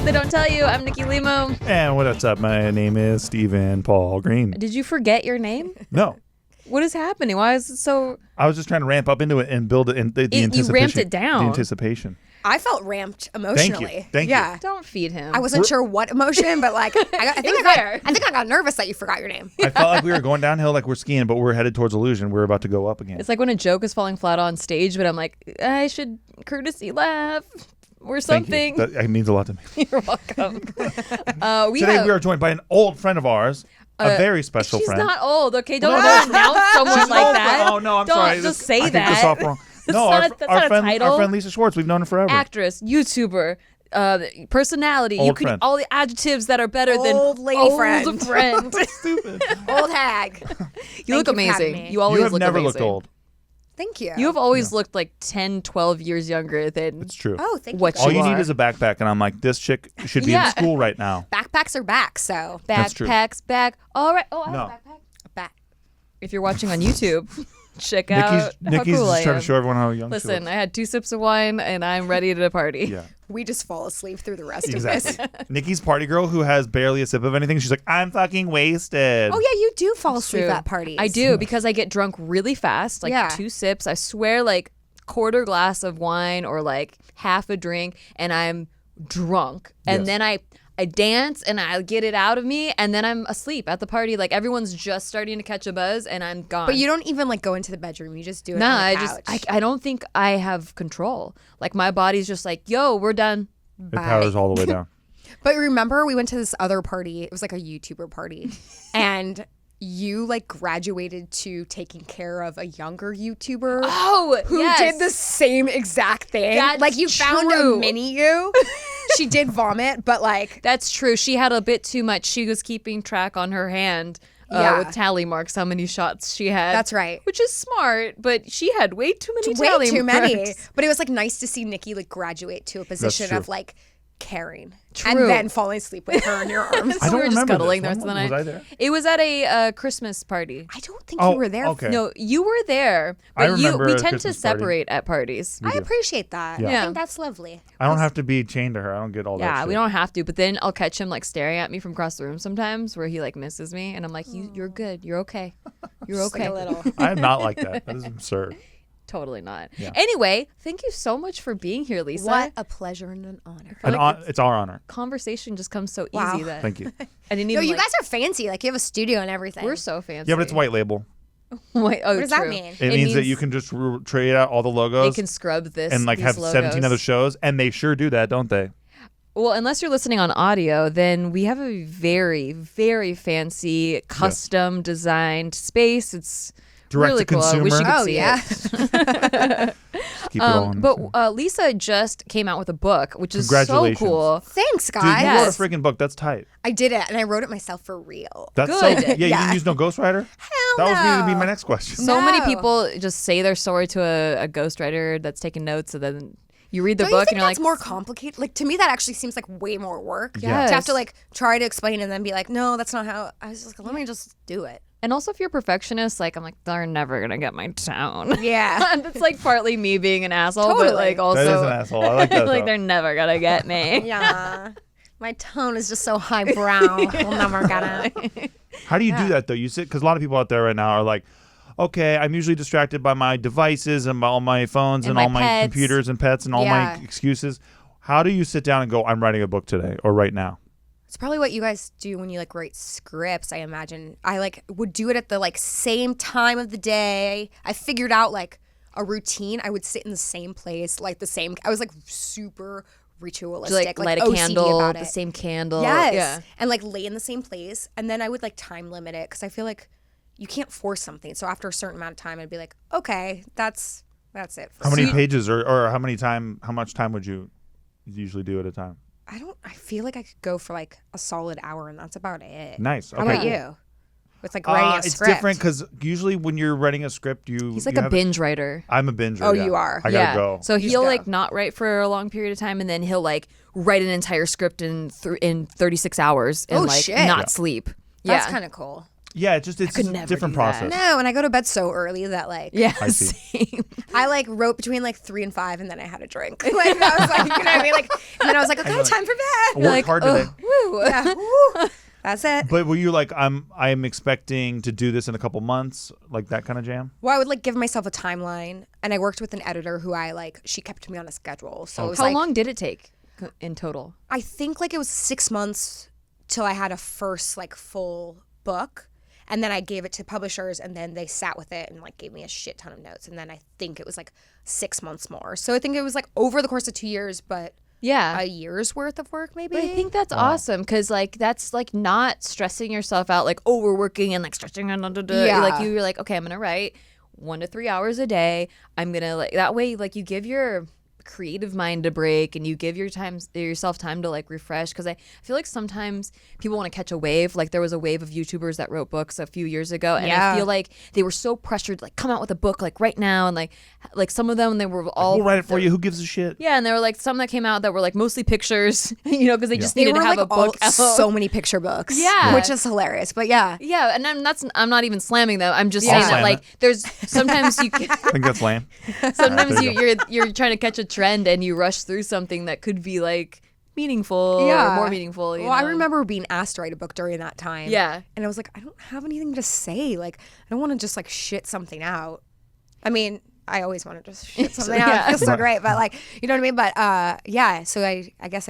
Shit They Don't Tell You. I'm Nikki Limo. And what's up? My name is Stephen Paul Green. Did you forget your name? No. What is happening? Why is it so... I was just trying to ramp up into it and build it in the anticipation. You ramped it down. The anticipation. I felt ramped emotionally. Thank you. Yeah. Don't feed him. I wasn't sure what emotion, but like I think I got nervous that you forgot your name. I felt like we were going downhill like we're skiing, but we're headed towards illusion. We're about to go up again. It's like when a joke is falling flat on stage, but I'm like, I should courtesy laugh or something. Thank you. That means a lot to me. You're welcome. Today we are joined by an old friend of ours. A very special she's friend. She's not old, okay? Don't announce someone she's like old, that. Oh, no, I'm Don't sorry. Just say I that. Think this off wrong. No, that's not a title. Our friend Lisa Schwartz, we've known her forever. Actress, YouTuber, personality. Old you can friend. all the adjectives that are better than old lady friend. Stupid. Old hag. You look amazing. You always you have look never amazing. looked old. Thank you. You have always looked like 10, 12 years younger than It's true. Oh, thank what you. All you you are. need is a backpack, and I'm like, this chick should be in school right now. Backpacks are back, so That's true. Backpacks back. All right. Oh, I have No. a backpack. back. If you're watching on YouTube, check out Nikki's how cool just I trying am. to show everyone how young she Listen, looks. I had 2 sips of wine and I'm ready to party. Yeah. We just fall asleep through the rest of Exactly. this. Nikki's party girl who has barely a sip of anything. She's like, I'm fucking wasted. Oh yeah, you do fall It's asleep true. at parties. I do because I get drunk really fast, like Yeah. 2 sips. I swear, like quarter glass of wine or like half a drink, and I'm drunk. And Yes. then I dance and I get it out of me, and then I'm asleep at the party. Like everyone's just starting to catch a buzz, and I'm gone. But you don't even like go into the bedroom. You just do it Nah, on the couch. I don't think I have control. Like my body's just like, yo, we're done. It powers all the way down. But remember, we went to this other party. It was like a YouTuber party, and you like graduated to taking care of a younger YouTuber. Oh, who yes. did the same exact thing. That's like you found true. a mini you. She did vomit, but like That's true. She had a bit too much. She was keeping track on her hand with tally marks how many shots she had. That's right. Which is smart, but she had way too many way tally too marks. many. But it was like nice to see Nikki like graduate to a position true. of like caring True. and then falling asleep with her in your arms. I So don't we were just remember cuddling this. the rest of the Was night. I there? It was at a Christmas party. I don't think Oh, you were there. okay. No, you were there, I but remember we a tend to Christmas party. separate at parties. I appreciate that. Yeah. I Yeah. think that's lovely. I don't have to be chained to her. I don't get all that Yeah, shit. we don't have to, but then I'll catch him like staring at me from across the room sometimes where he like misses me, and I'm like, you're good. You're okay. You're Just, okay. like a little. I am not like that. That is absurd. Totally not. Yeah. Anyway, thank you so much for being here, Lisa. What a pleasure and an honor. It's our honor. Conversation just comes so Wow. easy that Thank you. I didn't No, even. you like, guys are fancy. Like you have a studio and everything. we're so fancy. Yeah, but it's white label. Wait, oh, What does that true. mean? It means that you can just trade out all the logos They can scrub this and like these have logos. 17 other shows, and they sure do that, don't they? Well, unless you're listening on audio, then we have a very, very fancy, custom designed space. It's Direct really to cool. I wish you consumer. could Oh see yeah. it. Keep it on. But Lisa just came out with a book, which is so Congratulations. cool. Thanks, Dude, guys. you wrote a Yes. freaking book. That's tight. I did it, and I wrote it myself for real. That's Good. so. Yeah, you Yeah. didn't use no ghostwriter? Hell That was going to be no. my next question. So many No. people just say their story to a ghostwriter that's taking notes, and then you read the Don't book you think and you're that's like, more complicated? Like to me, that actually seems like way more work. Yes. To have to like try to explain and then be like, no, that's not how. I was just like, let me just do it. and also if you're a perfectionist, like I'm like, they're never gonna get my tone. Yeah. And it's like partly me being an asshole, but Totally. like also That is an asshole. I like that. like though. they're never gonna get me. Yeah. My tone is just so highbrow. We'll never get it. How do you do that though? You sit because a lot of people out there right now are like, okay, I'm usually distracted by my devices and by all my phones And and my all my pets. computers and pets and all Yeah. my excuses. How do you sit down and go, I'm writing a book today or right now? It's probably what you guys do when you like write scripts. I imagine I like would do it at the like same time of the day. I figured out like a routine. I would sit in the same place, like the same. I was like super ritualistic, To, like light a OCD candle, about the it. same candle. Yes. Yeah. And like lay in the same place. And then I would like time limit it because I feel like you can't force something. So after a certain amount of time, I'd be like, okay, that's it. For How many me. pages or how much time would you usually do at a time? I feel like I could go for like a solid hour and that's about it. Nice. How Okay. about you? With like writing a It's script. different because usually when you're writing a script, He's like you a have binge writer. I'm a binger. Oh, yeah. you are? I gotta go. So just he'll go. like not write for a long period of time, and then he'll like write an entire script in 36 hours and Oh, like shit. not Yeah. sleep. That's Yeah. kind of cool. Yeah, it's a never different do that. process. No, and I go to bed so early that like Yeah, I see. same. I like wrote between like 3 and 5, and then I had a drink. Like I was like, you know what I mean? Like, and then I was like, okay, time for I bed. worked Like, hard today. Woo. Yeah, woo. That's it. But were you like, I'm expecting to do this in a couple months, like that kind of jam? Well, I would like give myself a timeline, and I worked with an editor who she kept me on a schedule. So it was How like, long did it take in total? I think like it was 6 months till I had a first like full book. And then I gave it to publishers, and then they sat with it and like gave me a shit ton of notes. And then I think it was like 6 months more. So I think it was like over the course of 2 years, but Yeah. a year's worth of work maybe. But I think that's awesome because like that's like not stressing yourself out like we're working and like stressing and Yeah. like you're like okay I'm gonna write 1 to 3 hours a day. I'm gonna like that way like you give your creative mind a break and you give yourself time to like refresh because I feel like sometimes people want to catch a wave. Like there was a wave of YouTubers that wrote books a few years ago and Yeah. I feel like they were so pressured to like come out with a book like right now and like some of them they were all We'll write it for you. Who gives a shit? yeah, and there were like some that came out that were like mostly pictures, you know, because they just They needed were to have like a book out. so many picture books. Yeah. Which is hilarious. But yeah. Yeah, and I'm not even slamming them. I'm just Yeah. saying I'll that slam like there's sometimes you I think that's lame. sometimes there you you're trying to catch a trend and you rush through something that could be like meaningful or more meaningful. You Well, I know? remember being asked to write a book during that time. Yeah. And I was like, I don't have anything to say. Like, I don't want to just like shit something out. I mean, I always want to just shit something out. Yeah. It feels so great. But like, you know what I mean? But yeah, so I guess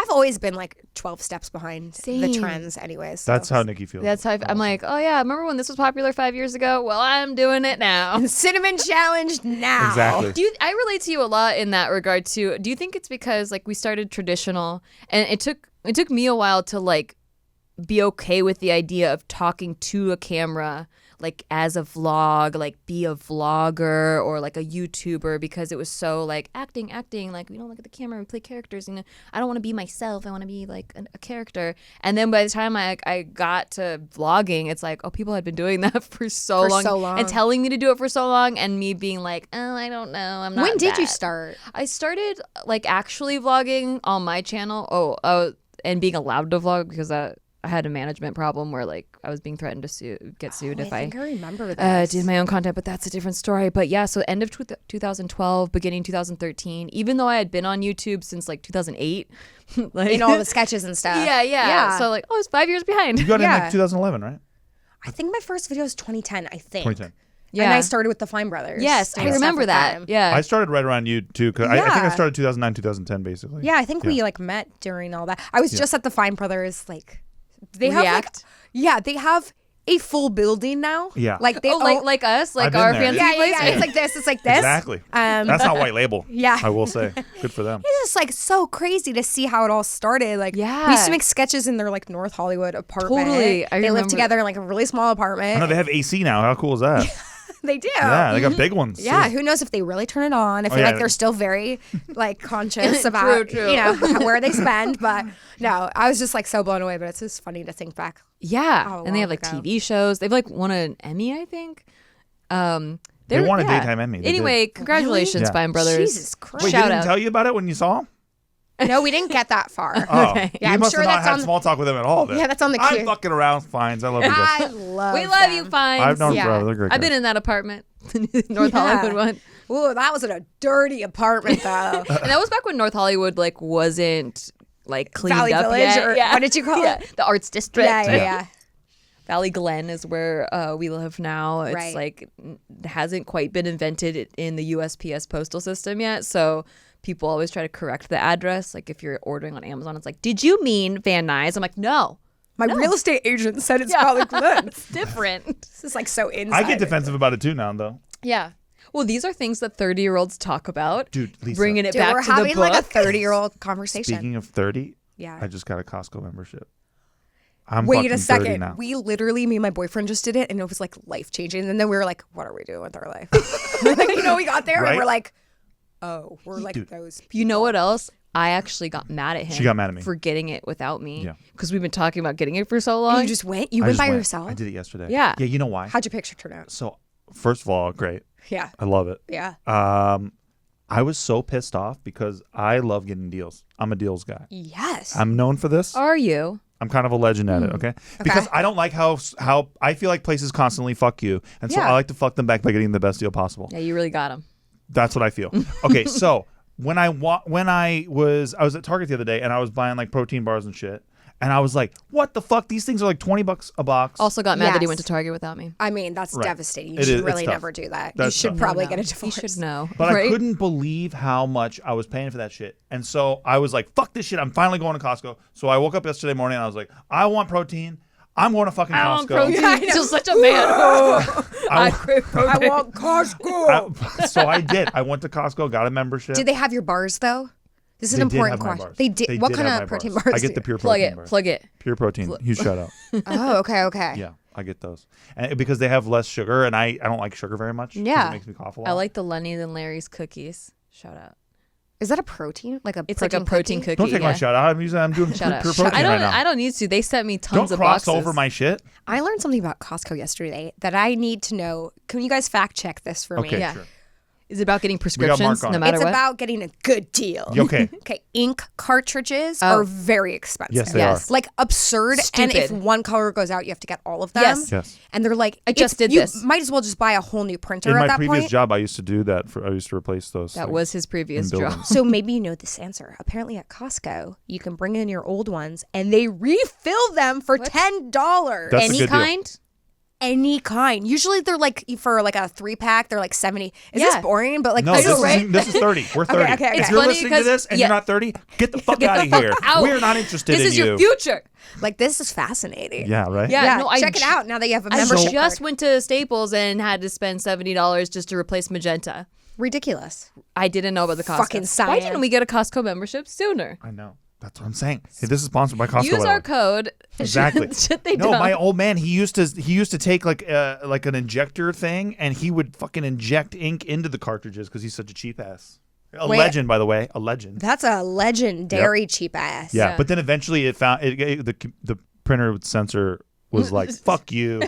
I've always been like 12 steps behind the Same. trends anyways. So. That's how Nikki feels. That's how I'm like, oh yeah, remember when this was popular 5 years ago? Well, I'm doing it now. Cinnamon challenge now. Exactly. I relate to you a lot in that regard too. Do you think it's because like we started traditional and it took me a while to like be okay with the idea of talking to a camera like as a vlog, like be a vlogger or like a YouTuber because it was so like acting, like we don't look at the camera, we play characters, you know. I don't want to be myself, I want to be like a character. And then by the time I got to vlogging, it's like, oh, people had been doing that for so long and telling me to do it for so long and me being like, oh, I don't know, I'm not When did you that. start? I started like actually vlogging on my channel. And being allowed to vlog because I had a management problem where like I was being threatened to get sued if I think I remember that. did my own content, but that's a different story. But yeah, so end of 2012, beginning 2013, even though I had been on YouTube since like 2008. like, in all the sketches and stuff. Yeah. So like, I was 5 years behind. You got in Yeah. like 2011, right? I think my first video was 2010, I think. 2010. Yeah. And I started with the Fine Brothers. Yes, doing I stuff remember with that. them. Yeah. I started right around you too, because I think I Yeah. started 2009, 2010, basically. Yeah, I think we like met during all that. I was just at the Fine Brothers, like they have React? they have a full building now. Yeah. Like they like us, like I've been our there. fancy yeah, place. It's like this. It's like this. Exactly. Um, That's not white label. Yeah. I will say. Good for them. It's just like so crazy to see how it all started. Like, Yeah. we used to make sketches in their like North Hollywood apartment. Totally. I They remember. lived together in like a really small apartment. I know they have AC now. How cool is that? They do. Yeah, they got big ones. Yeah, too. who knows if they really turn it on? I feel yeah. like they're still very like conscious about True. you know where they spend. But no, I was just like so blown away. But it's just funny to think back. Yeah, How and they have long like ago. TV shows. They've like won an Emmy, I think. They won a daytime Emmy. They Anyway, did. congratulations, Yeah. Fine Brothers. Jesus Christ! Wait, Shout they didn't out. tell you about it when you saw them? No, we didn't get that far. Oh, Okay. Yeah, you I'm must sure have not that's had on- small talk with them at all. Then. Yeah, that's on the I'm queue. fucking around, Fines. I love you guys. I love. We love you, them. Fines. I've known Yeah. forever. They're great. I've been guys. in that apartment, the North Yeah. Hollywood one, Ooh, that was in a dirty apartment though. and that was back when North Hollywood like wasn't like cleaned Valley up Village, yet. or what did you call Yeah, it? the Arts District. Yeah. Valley Glen is where we live now. It's Right. like hasn't quite been invented in the USPS postal system yet, so people always try to correct the address. Like if you're ordering on Amazon, it's like, did you mean Van Nuys? I'm like, no, My real estate agent said it's probably Glen. it's different. This is like so inside. I get defensive about it too now, though. Yeah. Well, these are things that 30-year-olds talk about. Dude, Lisa. Bringing it Dude, back we're to the having book. like a 30-year-old conversation. Speaking of 30, Yeah. I just got a Costco membership. I'm Wait fucking a 30 second. now. We literally, me and my boyfriend just did it, and it was like life changing. And then we were like, "What are we doing with our life?" Like, you know, we got there Right? and we're like, "Oh, we're like Dude. those." You know what else? I actually got mad at him. She got mad at me. for getting it without me. Yeah. Because we've been talking about getting it for so And long. you just went. You I went just by went. yourself. I did it yesterday. Yeah. Yeah, you know why? How'd your picture turn out? So, first of all, great. Yeah. I love it. Yeah. I was so pissed off because I love getting deals. I'm a deals guy. Yes. I'm known for this. Are you? I'm kind of a legend at it, okay? Because I don't like how I feel like places constantly fuck you. And so I like to fuck them back by getting the best deal possible. Yeah, you really got them. That's what I feel. Okay, so when I was at Target the other day and I was buying like protein bars and shit. And I was like, what the fuck? These things are like $20 a box. Also got mad that he went to Target without me. I mean, that's devastating. You It should is, really tough. never do that. That's you should tough. probably get a divorce. You should know. But right? I couldn't believe how much I was paying for that shit. And so I was like, fuck this shit. I'm finally going to Costco. So I woke up yesterday morning and I was like, I want protein. I'm going to fucking Costco. I want protein. You're still such a man. I crave protein. I want Costco. So I did. I went to Costco, got a membership. Did they have your bars though? This is an important question. They did. What kind of protein bars? I get the pure Plug protein it. bars. Plug it. Pure protein. Huge shout out. Oh, okay. Yeah, I get those. And because they have less sugar, and I don't like sugar very much. 'cause Yeah. It makes me cough a lot. I like the Lenny and Larry's cookies. Shout out. Is that a protein? It's like a protein cookie. Don't take my shout out. I'm doing Shout out. pure protein I don't. right now. I don't need to. They sent me tons Don't of cross boxes. over my shit. I learned something about Costco yesterday that I need to know. Can you guys fact check this for me? Okay, Yeah. sure. Is it about getting Mark prescriptions on no it. matter It's what? about getting a good deal. Okay. Okay, ink cartridges are very expensive. Yes, they Yes. are. Like absurd. And if Stupid. one color goes out, you have to get all of them. Yes. Yes. And they're like, I just did you this. might as well just buy a whole new printer In at my that previous point. job, I used to do that. I used to replace those. That things was his previous in job. buildings. So maybe you know this answer. Apparently at Costco, you can bring in your old ones and they refill them for $10. That's a Any good deal. kind? Any kind. Usually they're like for like a 3-pack, they're like 70. Is Yeah. this boring? But like No, I know, this right? is 30. We're 30. okay. If It's you're funny listening to because- this and you're not 30, get the fuck out of here. out. We're not interested This in is you. your future. Like this is fascinating. Yeah, right? Yeah. Yeah, no, I check it out now that you have a I membership just card. went to Staples and had to spend $70 just to replace magenta. Ridiculous. I didn't know about the Costco. Fucking Why cyan. didn't we get a Costco membership sooner? I know. That's what I'm saying. Hey, this is sponsored by Costco. Use by the our way. code. Exactly. Should they No, don't? my old man, he used to take like an injector thing, and he would fucking inject ink into the cartridges because he's such a cheap ass. A Wait. legend, by the way, a legend. That's a legendary cheap ass. Yeah, Yeah. but then eventually the printer sensor was like, "Fuck you."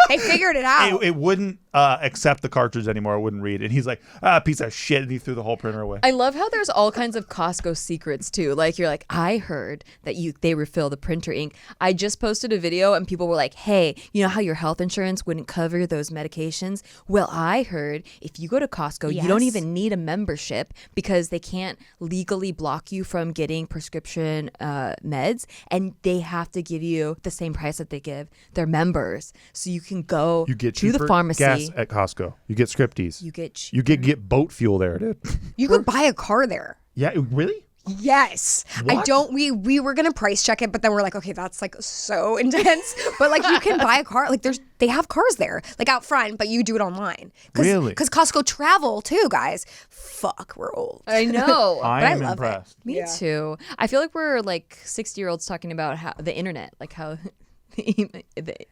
They figured it out. It wouldn't accept the cartridge anymore. It wouldn't read. And he's like, piece of shit. And he threw the whole printer away. I love how there's all kinds of Costco secrets too. Like you're like, I heard that they refill the printer ink. I just posted a video and people were like, hey, you know how your health insurance wouldn't cover those medications? Well, I heard if you go to Costco, you don't Yes. even need a membership because they can't legally block you from getting prescription meds, and they have to give you the same price that they give their members. So you can go You get to the cheaper pharmacy. gas at Costco. You get Scripties. You get You get boat fuel there, dude. You could buy a car there. Yeah, really? Yes. I What? don't we were gonna price check it, but then we're like, okay, that's like so intense. But like you can buy a car. Like they have cars there, like out front, but you do it online. Really? Because Costco travel too, guys. Fuck, we're old. I know. I I am love it. impressed. Me too. I feel like we're like 60-year-olds talking about how the internet, like how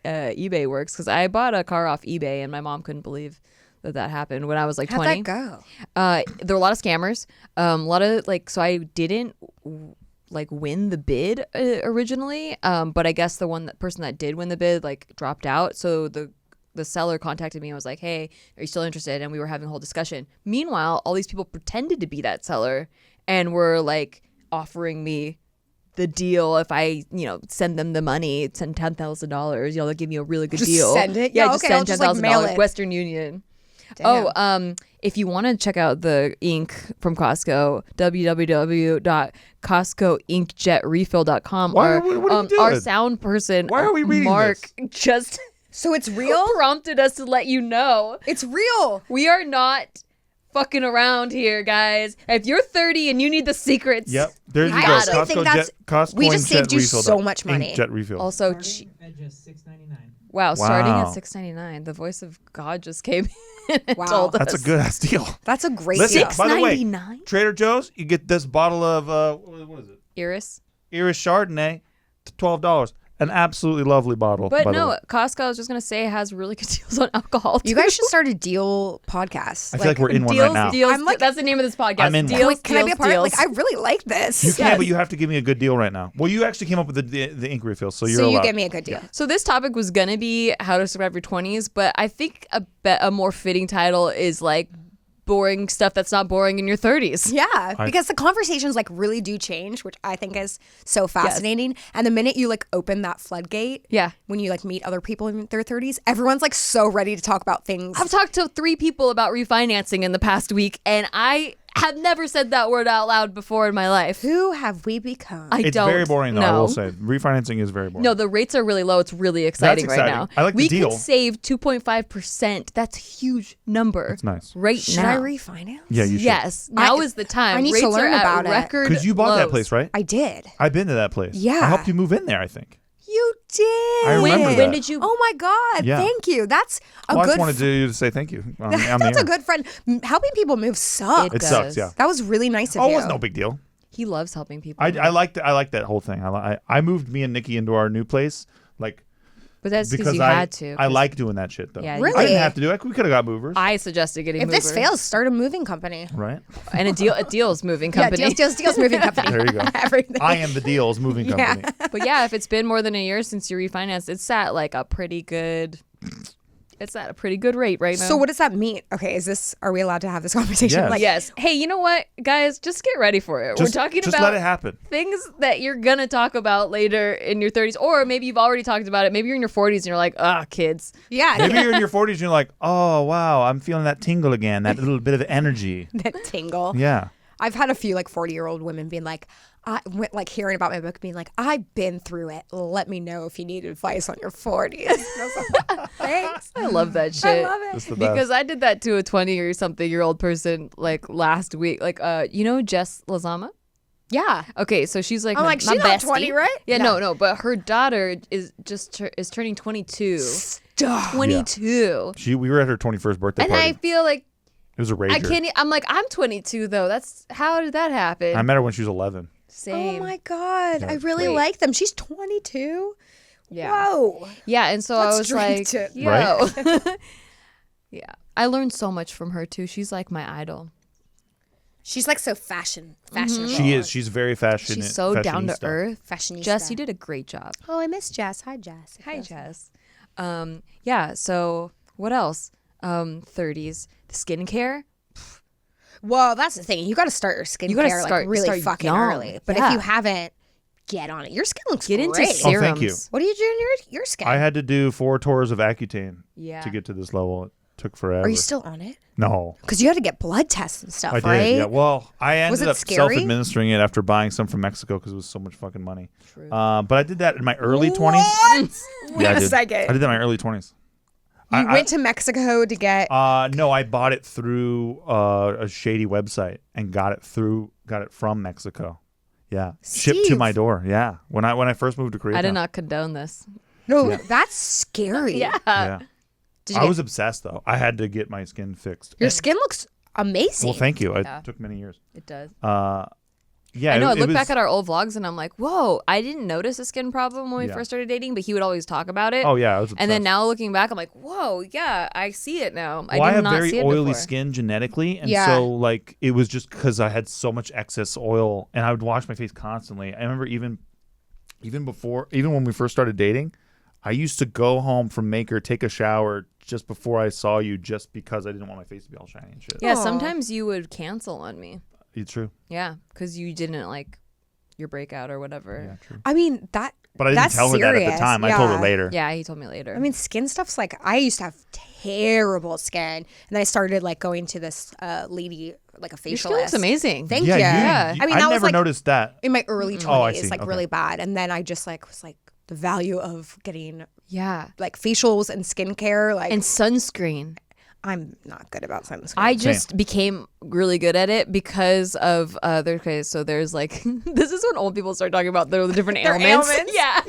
eBay works. Because I bought a car off eBay, and my mom couldn't believe that happened when I was like How'd 20. that go? There were a lot of scammers. A lot of like, so I didn't like win the bid originally. But I guess the person that did win the bid like dropped out. So the seller contacted me and was like, hey, are you still interested? And we were having a whole discussion. Meanwhile, all these people pretended to be that seller and were like offering me the deal if I, send them the money, send $10,000, they'll give me a really good Just deal. send it? Yeah, Yeah, just okay, I'll send just, like, mail $10,000. it. Western Union. Damn. Oh, if you want to check out the ink from Costco, www.costcoinkjetrefill.com. What are you doing? Our sound person, Why are we reading Mark, this? just So it's real? prompted us to let you know It's real. we are not fucking around here, guys. If you're 30 and you need the secrets, Yep. There you I go. actually think that's- Costco we just Inkjet saved you refill. so much money. Inkjet refill. also, Starting at just $6.99. wow, starting Wow. at $6.99. The voice of God just came in and Wow. told us. That's a good ass deal. That's a great Listen, deal. by the way, $6.99? Trader Joe's, you get this bottle of what is it? Iris. Iris Chardonnay, $12. An absolutely lovely bottle. But by the no, way. Costco, I was just going to say, has really good deals on alcohol. You too. guys should start a deal podcast. I feel like we're in one right now. Deals, I'm like- that's the name of this podcast. I'm in one. Deals, Can I be a part? deals. Like I really like this. You can, Yes. but you have to give me a good deal right now. Well, you actually came up with the ink refill, so you're so you allowed. get me a good deal. So this topic was going to be how to survive your 20s, but I think a more fitting title is like boring stuff that's not boring in your 30s. Yeah, because the conversations like really do change, which I think is so fascinating. And the minute you like open that floodgate, when you like meet other people in their 30s, everyone's like so ready to talk about things. I've talked to 3 people about refinancing in the past week, and I have never said that word out loud before in my life. Who have we become? It's very boring, though, I will say. Refinancing is very boring. No, the rates are really low. It's really exciting, right now. I like the deal. We could save 2.5%. That's a huge number. That's nice. Should I refinance? Yeah, you should. Yes. Now is the time. I need rates to learn are about at it. record Because you bought lows. that place, right? I did. I've been to that place. Yeah. I helped you move in there, I think. You did. I remember that. When did you? Oh my God. Yeah. Thank you. That's a I good just wanted you to say thank you. That's a good friend. Helping people move sucks. It sucks, yeah. That was really nice of Oh, you. it was no big deal. He loves helping people. I liked that whole thing. I moved me and Nikki into our new place, like, but that's because you I had to. I like doing that shit though. Yeah, Really? I didn't have to do it. We could have got movers. I suggested getting If movers. this fails, start a moving company. Right. And a deal's moving company. Yeah, deals moving company. There you go. Everything. I am the deals moving company. But yeah, if it's been more than a year since you refinanced, it's at like a pretty good. It's at a pretty good rate right now. So what does that mean? Okay, are we allowed to have this conversation? Yes. Like, Yes. Hey, you know what, guys? Just get ready for it. We're talking just about let it happen. things that you're gonna talk about later in your 30s, or maybe you've already talked about it. Maybe you're in your 40s and you're like, kids. Yeah. Maybe you're in your 40s and you're like, oh wow, I'm feeling that tingle again, that little bit of energy. That tingle. Yeah. I've had a few like 40-year-old women being like, like hearing about my book, being like, I've been through it. Let me know if you need advice on your 40s. And I was like, thanks. I love that shit. I love it. It's the best. Because I did that to a 20 or something year old person like last week. Like, you know Jess Lazama? Yeah. Okay, so she's like I'm my, like, my she's not bestie. 20, right? Yeah, no, but her daughter is turning 22. Stop. 22. We were at her 21st birthday And party. I feel like It was a rager. I'm like, I'm 22 though. How did that happen? I met her when she was 11. Same. Oh my God. I really Wait. like them. She's 22. Yeah. Whoa. Yeah, and so Let's I was drink like, to- yo. Right? Yeah. I learned so much from her too. She's like my idol. She's like so fashion. She is. She's very fashionable. She's so down to earth. Fashionista. Jess, you did a great job. Oh, I miss Jess. Hi, Jess. Hi, Jess. Yeah, so what else? 30s. The skincare. Well, that's the thing. You got to start your skincare like really start fucking young. early. But Yeah. if you haven't, get on it. Your skin looks Get into great. serums. Oh, thank you. What do you do in your skin? I had to do 4 tours of Accutane Yeah. to get to this level. It took forever. Are you still on it? No. Because you had to get blood tests and stuff, I did. right? Yeah. Well, I Was ended it up scary? self-administering it after buying some from Mexico because it was so much fucking money. True. But I did that in my early 20s. What? Yeah, Wait I a did. second. I did that in my early 20s. You went to Mexico to get. No, I bought it through a shady website and got it from Mexico. Yeah, shipped to Steve. my door. Yeah, when I first moved to Korea. I did not condone this. No, that's scary. Yeah, Did you I get- was obsessed though. I had to get my skin fixed. Your And- skin looks amazing. Well, thank you. Yeah. It took many years. It does. Yeah, I know. I it look was, back at our old vlogs and I'm like, whoa, I didn't notice a skin problem when we Yeah. first started dating, but he would always talk about it. Oh yeah, I was obsessed. And then now looking back, I'm like, whoa, yeah, I see it now. Well, I did have not very see it oily before. skin genetically, and Yeah. so like it was just because I had so much excess oil, and I would wash my face constantly. I remember even when we first started dating, I used to go home from Maker, take a shower just before I saw you, just because I didn't want my face to be all shiny and shit. Yeah, Aw. sometimes you would cancel on me. It's true. Yeah, because you didn't like your breakout or whatever. Yeah, true. I mean, that. But I didn't That's tell her that at the serious. time. I told her Yeah. later. Yeah, he told me later. I mean, skin stuff's like I used to have terrible skin, and then I started like going to this lady, like a facialist. your skin looks amazing. Thank Yeah, you. Yeah. I mean, I that was never like noticed that. in my early 20s, Oh, I see. like Okay. really bad, and then I just like was like the value of getting Yeah, like facials and skincare. Like, and sunscreen. I'm not good about sunscreen. I just became really good at it because of there's like this is when old people start talking about the different ailments. Yeah.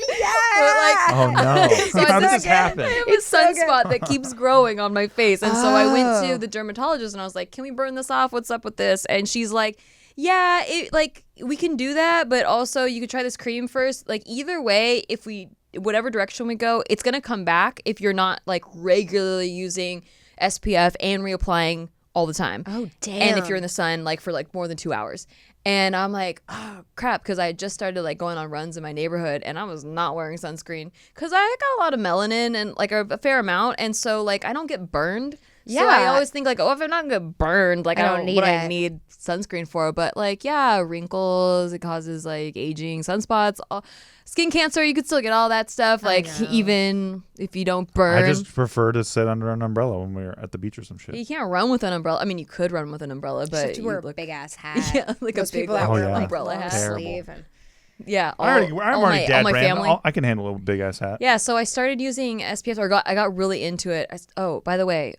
Oh no! So How I did said, this happen? It's sunspot that keeps growing on my face. And so I went to the dermatologist and I was like, can we burn this off? What's up with this? And she's like, yeah, we can do that, but also you could try this cream first. Like either way, whatever direction we go, it's going to come back if you're not like regularly using SPF and reapplying all the time. Oh, damn. And if you're in the sun like for like more than 2 hours. And I'm like, oh crap, because I had just started like going on runs in my neighborhood and I was not wearing sunscreen because I got a lot of melanin and like a fair amount, and so like I don't get burned. So I Yeah. always think like, oh, if I'm not gonna get burned, like I don't need what I need sunscreen for. But like, yeah, wrinkles, it causes like aging, sunspots, skin cancer. You could still get all that stuff. Like even if you don't burn. I just prefer to sit under an umbrella when we're at the beach or some shit. You can't run with an umbrella. I mean, you could run with an umbrella, but You have to wear you a big ass hat. Yeah, like Those a big people that Oh, wear yeah. like umbrella long hat. sleeve. And yeah. I'm already dad all my brand. family. I can handle a big ass hat. Yeah, so I started using SPF. I got really into it. By the way,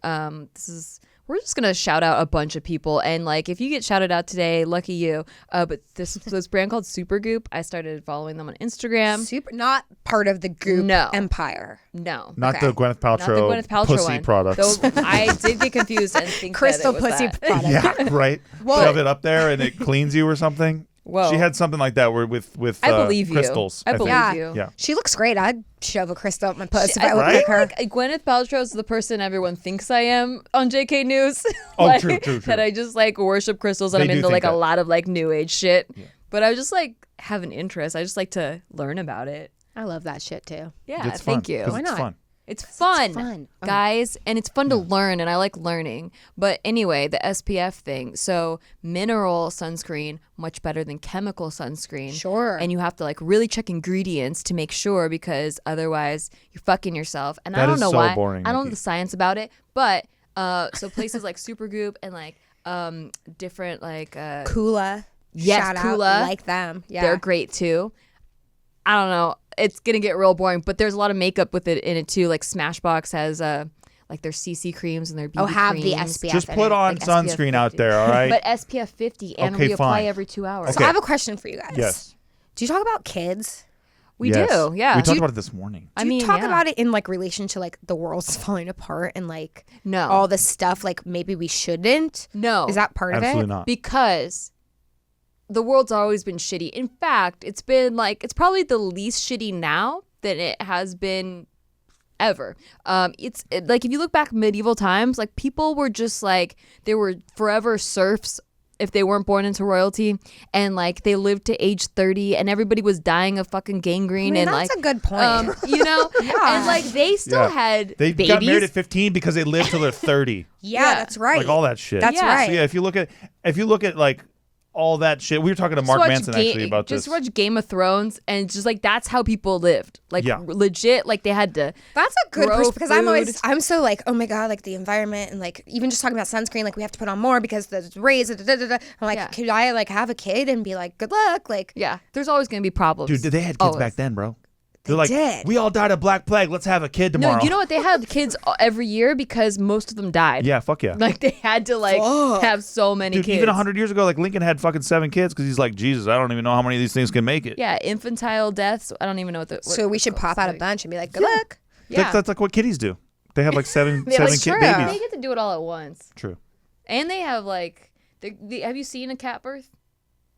we're just gonna shout out a bunch of people, and like if you get shouted out today, lucky you. But this brand called Supergoop. I started following them on Instagram. super, not part of the Goop empire. No, Not Okay. the Gwyneth Paltrow, not the Gwyneth Paltrow pussy one. products. Though I did get confused and think Crystal that it was pussy that. product. Yeah, right. Whoa. Shove it up there and it cleans you or something. Whoa. She had something like that where with I believe crystals. you. I think. believe Yeah. you. Yeah. She looks great. I'd shove a crystal up my puss if I I looked Right? like her. Like Gwyneth Paltrow's the person everyone thinks I am on JK News. Oh, Like, true. That I just like worship crystals and They I'm do into think like a that. lot of like new age shit. Yeah. But I just like have an interest. I just like to learn about it. I love that shit too. Yeah, It's fun, thank you. 'cause Why it's not? fun. It's fun, fun. guys, and it's fun to learn, and I like learning. But anyway, the SPF thing. So mineral sunscreen, much better than chemical sunscreen. Sure. And you have to like really check ingredients to make sure, because otherwise you're fucking yourself. And I That don't is know so why. boring, I don't know Nikki. the science about it, but so places like Supergoop and like different like Kula. Yes, Shout Kula. out. Like them. Yeah. they're great too. I don't know. It's gonna get real boring, but there's a lot of makeup with it in it too. Like Smashbox has like their CC creams and their BB have the creams. SPF. Just in put it, on like sunscreen SPF out 50. there, all right? But SPF 50 and Okay, reapply fine. every 2 hours. So I have a question for you guys. Yes. Do you talk about kids? We Yes. do, yeah. We talked about it this morning. Do you talk about it in like relation to like the world's falling apart and like No. all this stuff like maybe we shouldn't? No. Is that part Absolutely of it? not. Because the world's always been shitty. In fact, it's been like, it's probably the least shitty now than it has been ever. Like if you look back medieval times, like people were just like, they were forever serfs if they weren't born into royalty, and like they lived to age 30 and everybody was dying of fucking gangrene. I mean, and that's like a good point. you know, Yeah. and like they still Yeah. had They babies. got married at 15 because they lived till they're 30. yeah, that's right. Like all that shit. That's Yeah. right. So yeah, if you look at like all that shit, we were talking to Mark Watch Manson actually about just this. watch Game of Thrones, and just like that's how people lived, like Yeah. legit, like they had to. That's a good grow person because food. I'm so like, oh my God, like the environment and like even just talking about sunscreen, like we have to put on more because the rays, I'm like, Yeah. could I like have a kid and be like, good luck? Like, Yeah, there's always gonna be problems. Dude, they had kids Always. back then, bro. They're like, did. we all died of Black Plague. Let's have a kid tomorrow. No, you know what? They had kids every year because most of them died. Yeah, fuck yeah. Like they had to like Fuck. have so many Dude, kids. even 100 years ago, like Lincoln had fucking 7 kids because he's like, Jesus, I don't even know how many of these things can make it. Yeah, infantile deaths. I don't even know what so we should pop out a bunch and be like, good luck. Yeah, That's like what kitties do. They have like seven Yeah, like, kid true. they babies. get to do it all at once, True. and they have like. Have you seen a cat birth?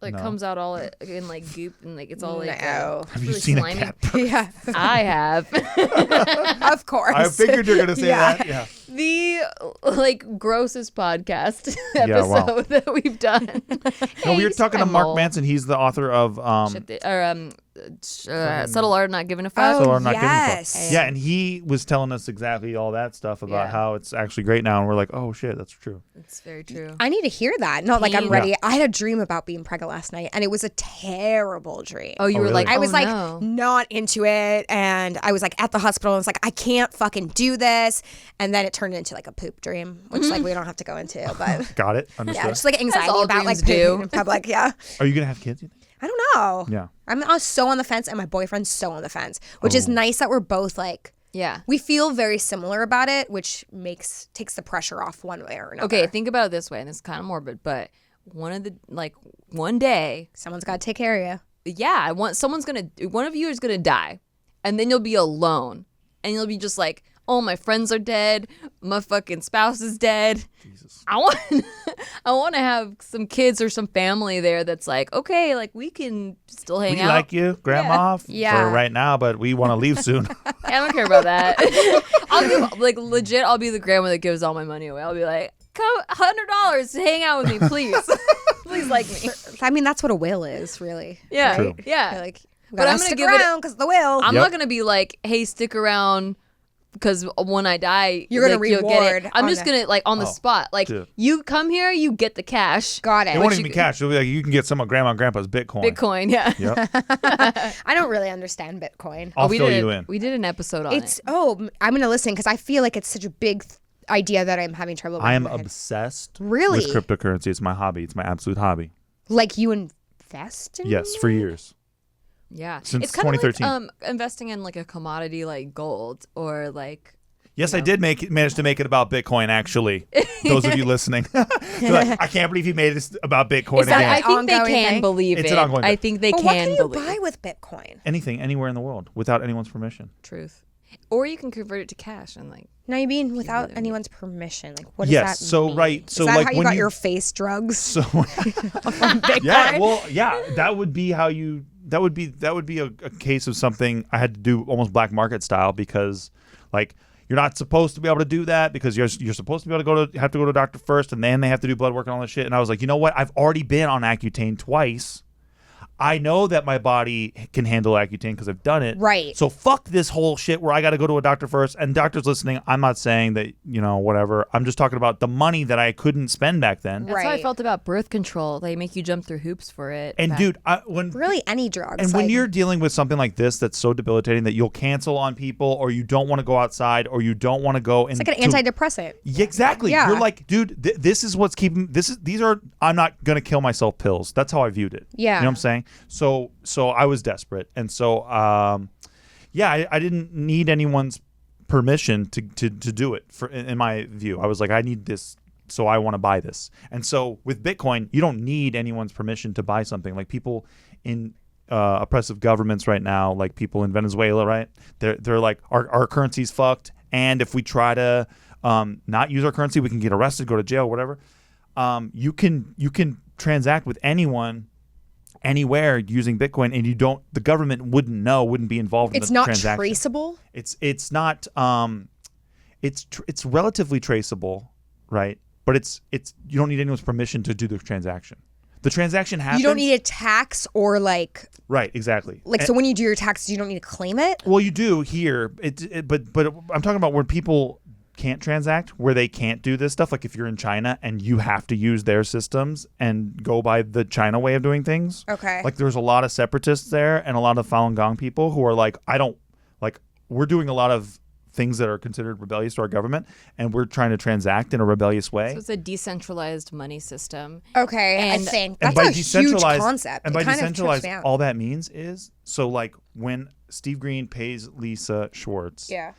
Like No. comes out all in like goop and like it's all like No. Have you really seen slimy. a cat? Yeah, I have. of course. I figured you're gonna say Yeah. that. Yeah. The like grossest podcast Yeah, wow. episode that we've done. No, we were Hey, talking to my Mark mole. Manson. He's the author of Subtle Art, Not Giving a Fuck. Oh, So I'm not giving a fuck. yes. Yeah, and he was telling us exactly all that stuff about Yeah. how it's actually great now, and we're like, oh shit, that's true. It's very true. I need to hear that. Not like I'm Pain. ready. I had a dream about being pregnant last night, and it was a terrible dream. Oh, you Oh, were really? like, I was oh, like no. not into it, and I was like at the hospital. And I was like, I can't fucking do this, and then it turned into like a poop dream, which like we don't have to go into, but Got it? Understood. yeah, just like anxiety all about like dreams do. pooping in public. Yeah, Are you gonna have kids? You think? I don't know. Yeah. I'm so on the fence, and my boyfriend's so on the fence, which is nice that we're both like. Yeah. We feel very similar about it, which takes the pressure off one way or another. Okay, think about it this way, and it's kind of morbid, but one day, Someone's got to take care of you. yeah, one of you is gonna die, and then you'll be alone, and you'll be just like, oh, my friends are dead, my fucking spouse is dead. Jesus. I want to have some kids or some family there that's like, okay, like we can still hang We out. like you, Grandma, Yeah. for right now, but we want to leave soon. I don't care about that. I'll give like legit. I'll be the grandma that gives all my money away. I'll be like, come $100 to hang out with me, please, please like me. I mean, that's what a will is, really. Yeah, True. yeah. You're like, But but I'm I'm gonna stick give it a- around because the will. I'm Yep. not gonna be like, hey, stick around because when I die, You're gonna like, you'll get reward it. I'm on just the- gonna like on the Oh, spot. Like dude. you come here, you get the cash. Got it. It won't you- even be cash. It'll be like you can get some of grandma and grandpa's Bitcoin. Bitcoin, yeah. Yep. I don't really understand Bitcoin. I'll we fill did you in. We did an episode on It's it. I'm gonna listen because I feel like it's such a big idea that I'm having trouble. I am wrapping my head. obsessed Really? with cryptocurrency. It's my hobby. It's my absolute hobby. Like you invest in Yes, it? for years. Yeah, Since it's kind of 2013. like investing in like a commodity like gold or like. Yes, I did manage to make it about Bitcoin, actually. Those of you listening. They're like, I can't believe you made it about Bitcoin Is that, again. I think they Ongoing can thing? believe It's it. an ongoing I thing. think they But can what can you believe buy with Bitcoin? Anything, anywhere in the world, without anyone's permission. truth, or you can convert it to cash and like. No, you mean without really anyone's permission? Like what does Yes, that so mean? right, so Is that like how you when got you- your face drugs? So From Bitcoin? yeah, well, yeah, that would be how you. That would be a case of something I had to do almost black market style because, like, you're not supposed to be able to do that because you're supposed to be able to have to go to a doctor first and then they have to do blood work and all that shit. And I was like, you know what? I've already been on Accutane twice. I know that my body can handle Accutane because I've done it. Right. So fuck this whole shit where I got to go to a doctor first. And doctors listening, I'm not saying that, whatever. I'm just talking about the money that I couldn't spend back then. That's how I Right. felt about birth control. They make you jump through hoops for it. And dude, when Really, any drugs? And when like- you're dealing with something like this that's so debilitating that you'll cancel on people or you don't want to go outside or you don't want to go it's like an antidepressant. Yeah, exactly. Yeah. You're like, dude, this is what's keeping these are I'm not going to kill myself pills. That's how I viewed it. Yeah. You know what I'm saying? So I was desperate. And so I didn't need anyone's permission to do it in my view. I was like, I need this. So I want to buy this. And so with Bitcoin, you don't need anyone's permission to buy something. Like people in oppressive governments right now, like people in Venezuela, right? They're like, our currency's fucked. And if we try to not use our currency, we can get arrested, go to jail, whatever. You can transact with anyone anywhere using Bitcoin, and the government wouldn't be involved in It's the not transaction. traceable. It's not it's relatively traceable, right? But it's you don't need anyone's permission to do the transaction. The transaction happens. You don't need a tax or like Right, exactly. so when you do your taxes, you don't need to claim it. Well, you do here, but I'm talking about where people can't transact, where they can't do this stuff. Like if you're in China and you have to use their systems and go by the China way of doing things. Okay. Like there's a lot of separatists there and a lot of Falun Gong people who are like, we're doing a lot of things that are considered rebellious to our government, and we're trying to transact in a rebellious way. So it's a decentralized money system. Okay, And- I think And that's by a huge decentralized concept. and It by kind of decentralized, trips me out. all that means is so like when Steve Green pays Lisa Schwartz. Yeah.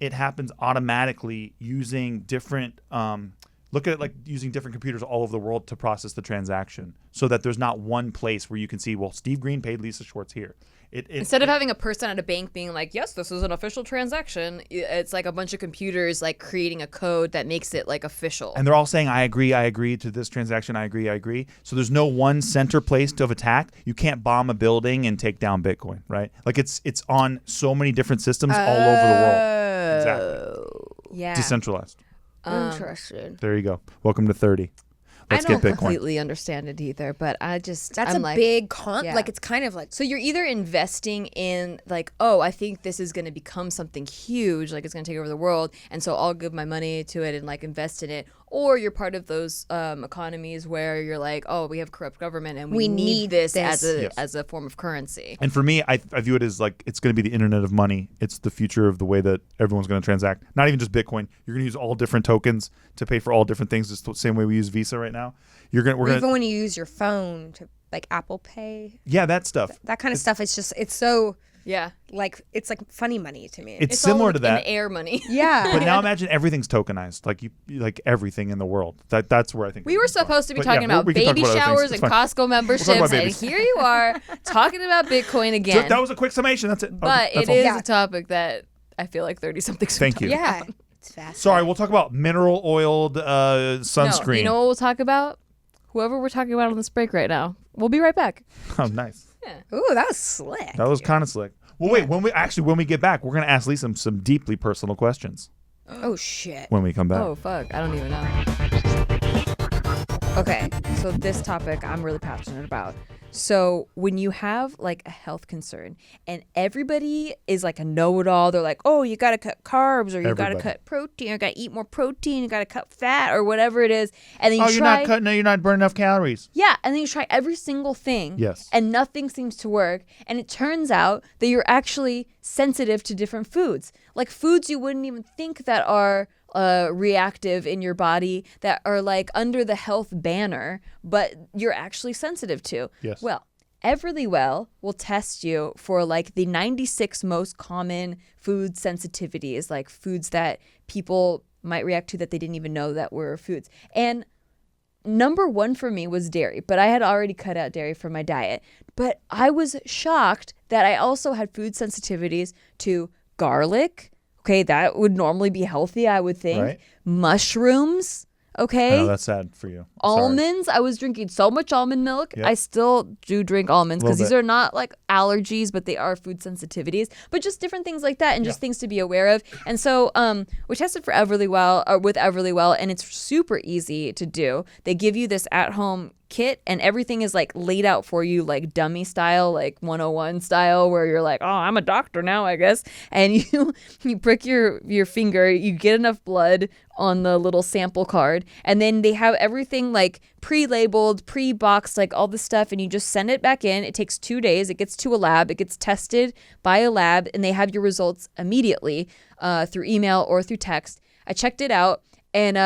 It happens automatically using different look at it like using different computers all over the world to process the transaction so that there's not one place where you can see, well, Steve Green paid Lisa Schwartz here. Instead of having a person at a bank being like, yes, this is an official transaction, it's like a bunch of computers like creating a code that makes it like official. and they're all saying, I agree to this transaction, I agree. So there's no one center place of attack. You can't bomb a building and take down Bitcoin, right? Like it's on so many different systems all over the world. Exactly. Yeah. Decentralized. Interesting. There you go. Welcome to 30. Let's I don't get Bitcoin. completely understand it either, but That's I'm a like, big yeah. like it's kind of like So you're either investing in like, oh, I think this is going to become something huge, like it's going to take over the world, and so I'll give my money to it and like invest in it, or you're part of those economies where you're like, oh, we have corrupt government and we need this as a Yes. as a form of currency. And for me, I view it as like it's going to be the internet of money. It's the future of the way that everyone's going to transact. Not even just Bitcoin. You're going to use all different tokens to pay for all different things. Just the same way we use Visa right now. We're even going when you use your phone to like Apple Pay, yeah, that stuff. that kind of stuff. It's so Yeah, like it's like funny money to me. It's all similar like to that. in air money. yeah. But now imagine everything's tokenized, like everything in the world. That's where I think We were supposed to be But talking yeah, about we can talk baby about other showers things. and It's fine. Costco memberships, and babies. here you are talking about Bitcoin again. That was a quick summation. That's it. But That's it all. is Yeah. a topic that I feel like 30-somethings. Thank you. yeah. It's fast. Sorry, we'll talk about mineral oiled No, sunscreen. you know what we'll talk about? Whoever we're talking about on this break right now. We'll be right back. Oh, nice. Ooh, that was slick. That was kind of slick. Well, wait. When we get back, we're gonna ask Lisa some deeply personal questions Oh shit. when we come back. Oh, fuck. I don't even know. Okay, so this topic I'm really passionate about. So when you have like a health concern and everybody is like a know-it-all, they're like, oh, you got to cut carbs or you got to cut protein or you got to eat more protein, you got to cut fat or whatever it is. And then you're not burning enough calories. Yeah. And then you try every single thing. Yes. And nothing seems to work. And it turns out that you're actually sensitive to different foods, like foods you wouldn't even think that are reactive in your body, that are like under the health banner, but you're actually sensitive to. Yes. Well, Everlywell will test you for like the 96 most common food sensitivities, like foods that people might react to that they didn't even know that were foods. And number one for me was dairy, but I had already cut out dairy from my diet. But I was shocked that I also had food sensitivities to garlic. Okay, that would normally be healthy, I would think. Right. Mushrooms. Okay. I know, that's sad for you. Almonds. I was drinking so much almond milk. Yep. I still do drink almonds because Little these bit. are not like allergies, but they are food sensitivities. But just different things like that and just things to be aware of. And so we tested for Everlywell with Everlywell, and it's super easy to do. They give you this at-home kit and everything is like laid out for you like dummy style, like 101 style, where you're like, oh, I'm a doctor now, I guess. And you prick your finger, you get enough blood on the little sample card, and then they have everything like pre-labeled, pre-boxed, like all this stuff, and you just send it back in. It takes 2 days. It gets to a lab. It gets tested by a lab, and they have your results immediately through email or through text. I checked it out, and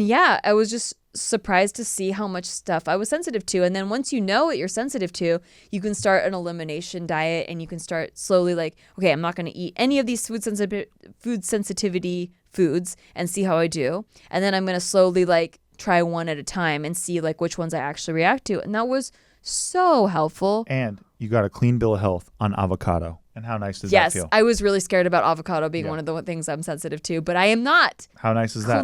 yeah, I was just surprised to see how much stuff I was sensitive to. And then once you know what you're sensitive to, you can start an elimination diet, and you can start slowly like, okay, I'm not going to eat any of these food sensitivity foods and see how I do. And then I'm going to slowly like try one at a time and see like which ones I actually react to. And that was so helpful. And you got a clean bill of health on avocado. And how nice does that Yes, feel? I was really scared about avocado being one of the things I'm sensitive to, but I am not. How nice is that?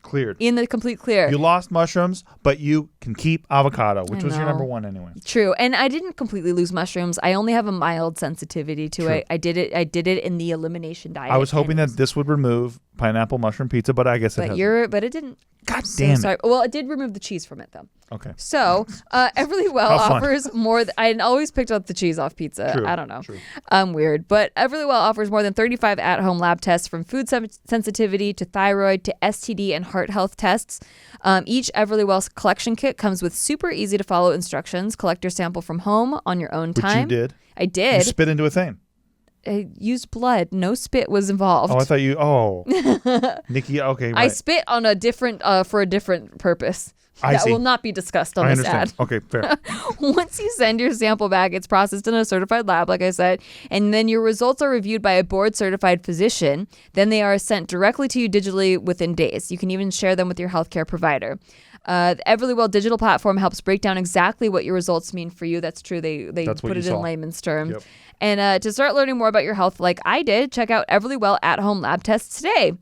Cleared. In the complete clear. You lost mushrooms, but you can keep avocado, which was your number one anyway. True. And I didn't completely lose mushrooms. I only have a mild sensitivity to it. I did it in the elimination diet. I was hoping that this would remove pineapple mushroom pizza, but I guess it hasn't. But it didn't. God damn it. Sorry. Well, it did remove the cheese from it though. Okay. So Everlywell offers more. I always picked up the cheese off pizza. True, I don't know. true. I'm weird. But Everlywell offers more than 35 at-home lab tests, from food sensitivity to thyroid to STD and heart health tests. Each Everlywell collection kit comes with super easy to follow instructions. Collect your sample from home on your own time. Which you did. I did. You spit into a thing. I used blood. No spit was involved. Oh, I thought you. Oh, Nikki. Okay, right. I spit on a different for a different purpose. I That see. will not be discussed on I this understand. ad. Okay, fair. Once you send your sample back, it's processed in a certified lab, like I said, and then your results are reviewed by a board-certified physician. Then they are sent directly to you digitally within days. You can even share them with your healthcare provider. The Everlywell digital platform helps break down exactly what your results mean for you. That's true. They That's what put you it saw. in layman's terms. Yep. And to start learning more about your health like I did, check out Everlywell at-home lab tests today.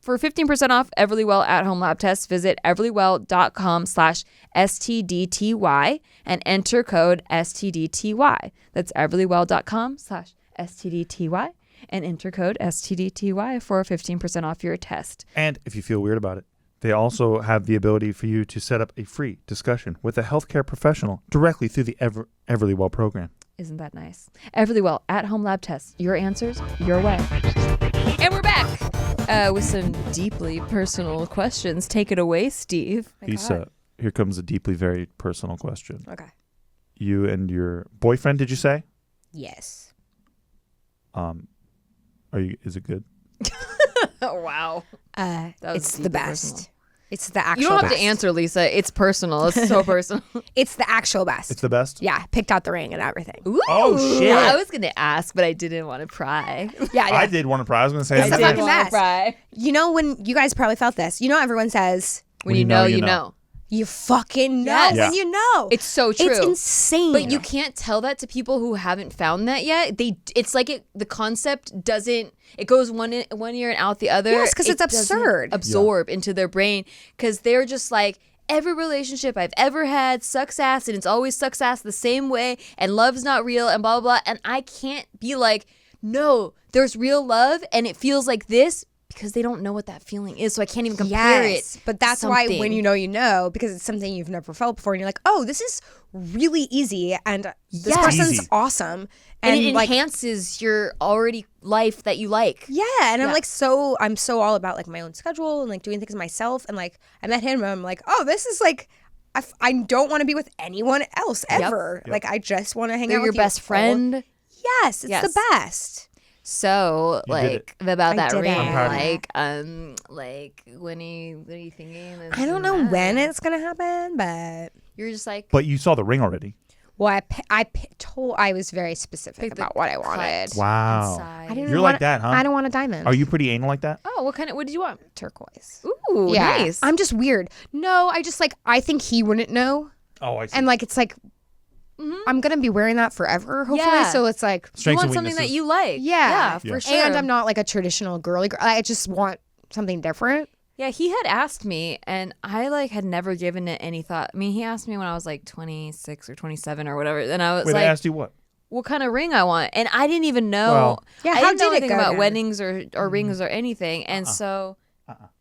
For 15% off Everlywell at-home lab tests, visit everlywell.com/STDTY and enter code STDTY. That's everlywell.com/STDTY and enter code STDTY for 15% off your test. And if you feel weird about it, they also have the ability for you to set up a free discussion with a healthcare professional directly through the Everlywell program. Isn't that nice? Everlywell at-home lab tests. Your answers, your way. And we're back with some deeply personal questions. Take it away, Steve. Lisa, here comes a deeply, very personal question. Okay. You and your boyfriend, did you say? Yes. Is it good? Oh, wow. was It's the deeply best. personal. It's the actual You don't have best. to answer, Lisa. It's personal. It's so personal. It's the actual best. It's the best? Yeah, picked out the ring and everything. Ooh. Oh, shit. I was going to ask, but I didn't want to pry. Yeah, I did want to pry. I was going to say It's it's the the fucking best. best. You know, when you guys probably felt this, you know, everyone says, When you know, you know. you fucking know Yes. when you know. It's so true. It's insane. But you can't tell that to people who haven't found that yet. It's like the concept doesn't. It goes one ear and out the other. Yes, 'cause It it's absurd. doesn't absorb into their brain, because they're just like, every relationship I've ever had sucks ass, and it's always sucks ass the same way, and love's not real, and blah blah blah. And I can't be like, no, there's real love, and it feels like this because they don't know what that feeling is, so I can't even compare it. But that's to why something. when you know, because it's something you've never felt before, and you're like, oh, this is really easy, and this Yes. person's Easy. awesome, and it like, enhances your already life that you like. yeah, and I'm so all about like my own schedule and like doing things myself, and like I met him, and I'm like, oh, this is like. I don't want to be with anyone else ever. Yep. Like I just want to hang They're out your with you best friend. Yes, it's the best. So You did it. about I that did ring, it. I'm proud of like when what are you thinking? I don't know when it's gonna happen, but You're just like, But you saw the ring already. well, I was very specific Pick the about what I wanted. Wow. inside. I didn't You're want like that, huh? I don't want a diamond. Are you pretty anal like that? Oh, what did you want? turquoise? Ooh, Yeah, nice. I'm just weird. No, I just like I think he wouldn't know, Oh, I see. and like it's like I'm gonna be wearing that forever, hopefully. Yeah. So it's like You Strengths want and something that weaknesses. you like. yeah, for sure. And I'm not like a traditional girly girl. I just want something different. Yeah, he had asked me, and I like had never given it any thought. I mean, he asked me when I was like 26 or 27 or whatever, and I was Wait, I like, asked you what? "What kind of ring I want?" And I didn't even know. Well- Yeah, I how didn't know did it anything go about down? weddings or rings or anything, and so.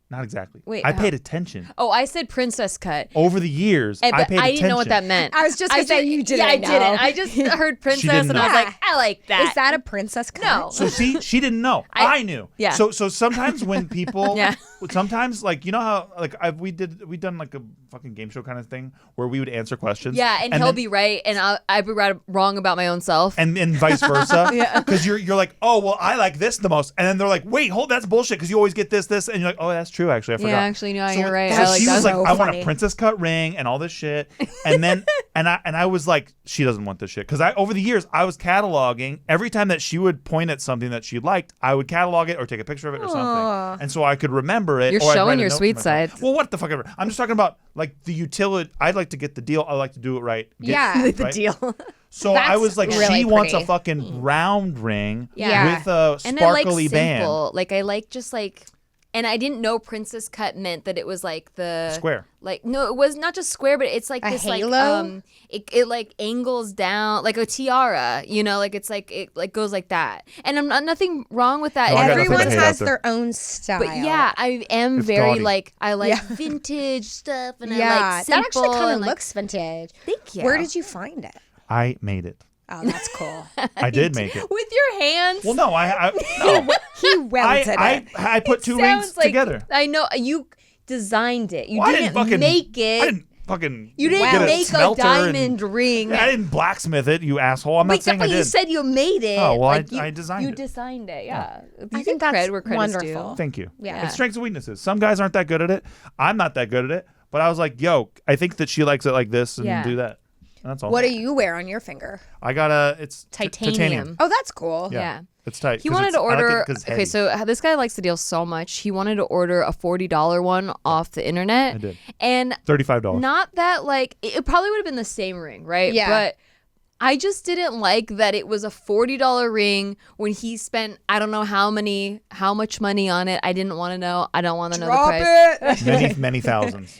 Not exactly. Wait, I how? paid attention. Oh, I said princess cut. Over the years, But I paid attention. didn't know what that meant. I was just gonna say you didn't Yeah, I know. didn't. I just heard princess, didn't and I was know. like, I like that. Is that a princess cut? No. So see, she didn't know. I knew. Yeah. So sometimes when people, Yeah. sometimes like you know how like we done like a fucking game show kind of thing where we would answer questions. Yeah, and he'll then- be right, and I'd be wrong about my own self. and vice versa. Yeah. Because you're like, oh well, I like this the most, and then they're like, wait, hold, that's bullshit because you always get this, and you're like, oh, that's true actually, I forgot. yeah, actually, no, you're right. So I like she that. was like, so I want funny. a princess cut ring and all this shit, and then and I was like, she doesn't want this shit because over the years I was cataloging every time that she would point at something that she liked, I would catalog it or take a picture of it or something, and so I could remember it. You're or I'd showing write a your note to sweet myself. side. Well, what the fuck ever. I'm just talking about like the utility. I'd like to get the deal. I like to do it right. Yeah. the right? deal. So I That's was like, really she wants a pretty. fucking round ring Yeah. with a And I like sparkly band. simple. Like I like just like, and I didn't know princess cut meant that it was like the Square. Like no, it was not just square, but it's like A this halo? like it like angles down like a tiara. You know, like it's like it like goes like that. And I'm not nothing wrong with that. No, I got nothing Everyone to hate has out there. their own style. But yeah, I am It's very gaudy. like I like Yeah. vintage stuff and I yeah, like simple. that actually kind of and, like, looks vintage. Thank you. Where did you find it? I made it. Oh, that's cool. I did make it. with your hands. Well, no, no. He welted it. I put two Sounds rings like- together. I know you designed it. You Well, didn't make it. I didn't fucking. You didn't get make a smelter diamond and- ring. I didn't blacksmith it, you asshole. I'm not Wait, saying I but you did. said you made it. Oh, well, like I designed you it. designed it, yeah. You I get think that's credit where credit's wonderful. due. Thank you. Yeah. It's strengths and weaknesses. Some guys aren't that good at it. I'm not that good at it. But I was like, yo, I think that she likes it like this and Yeah. do that. And that's all. What do you wear on your finger? I got it's Titanium. Oh, that's cool. Yeah. It's tight. He 'cause wanted it's- to I like it order. 'cause it's Okay, heavy. so this guy likes the deal so much. He wanted to order a $40 one off the internet. I did. And $35. not that like it probably would have been the same ring, right? Yeah. But I just didn't like that it was a $40 ring when he spent I don't know how much money on it. I didn't want to know. I don't want to know the Drop price. it. many thousands.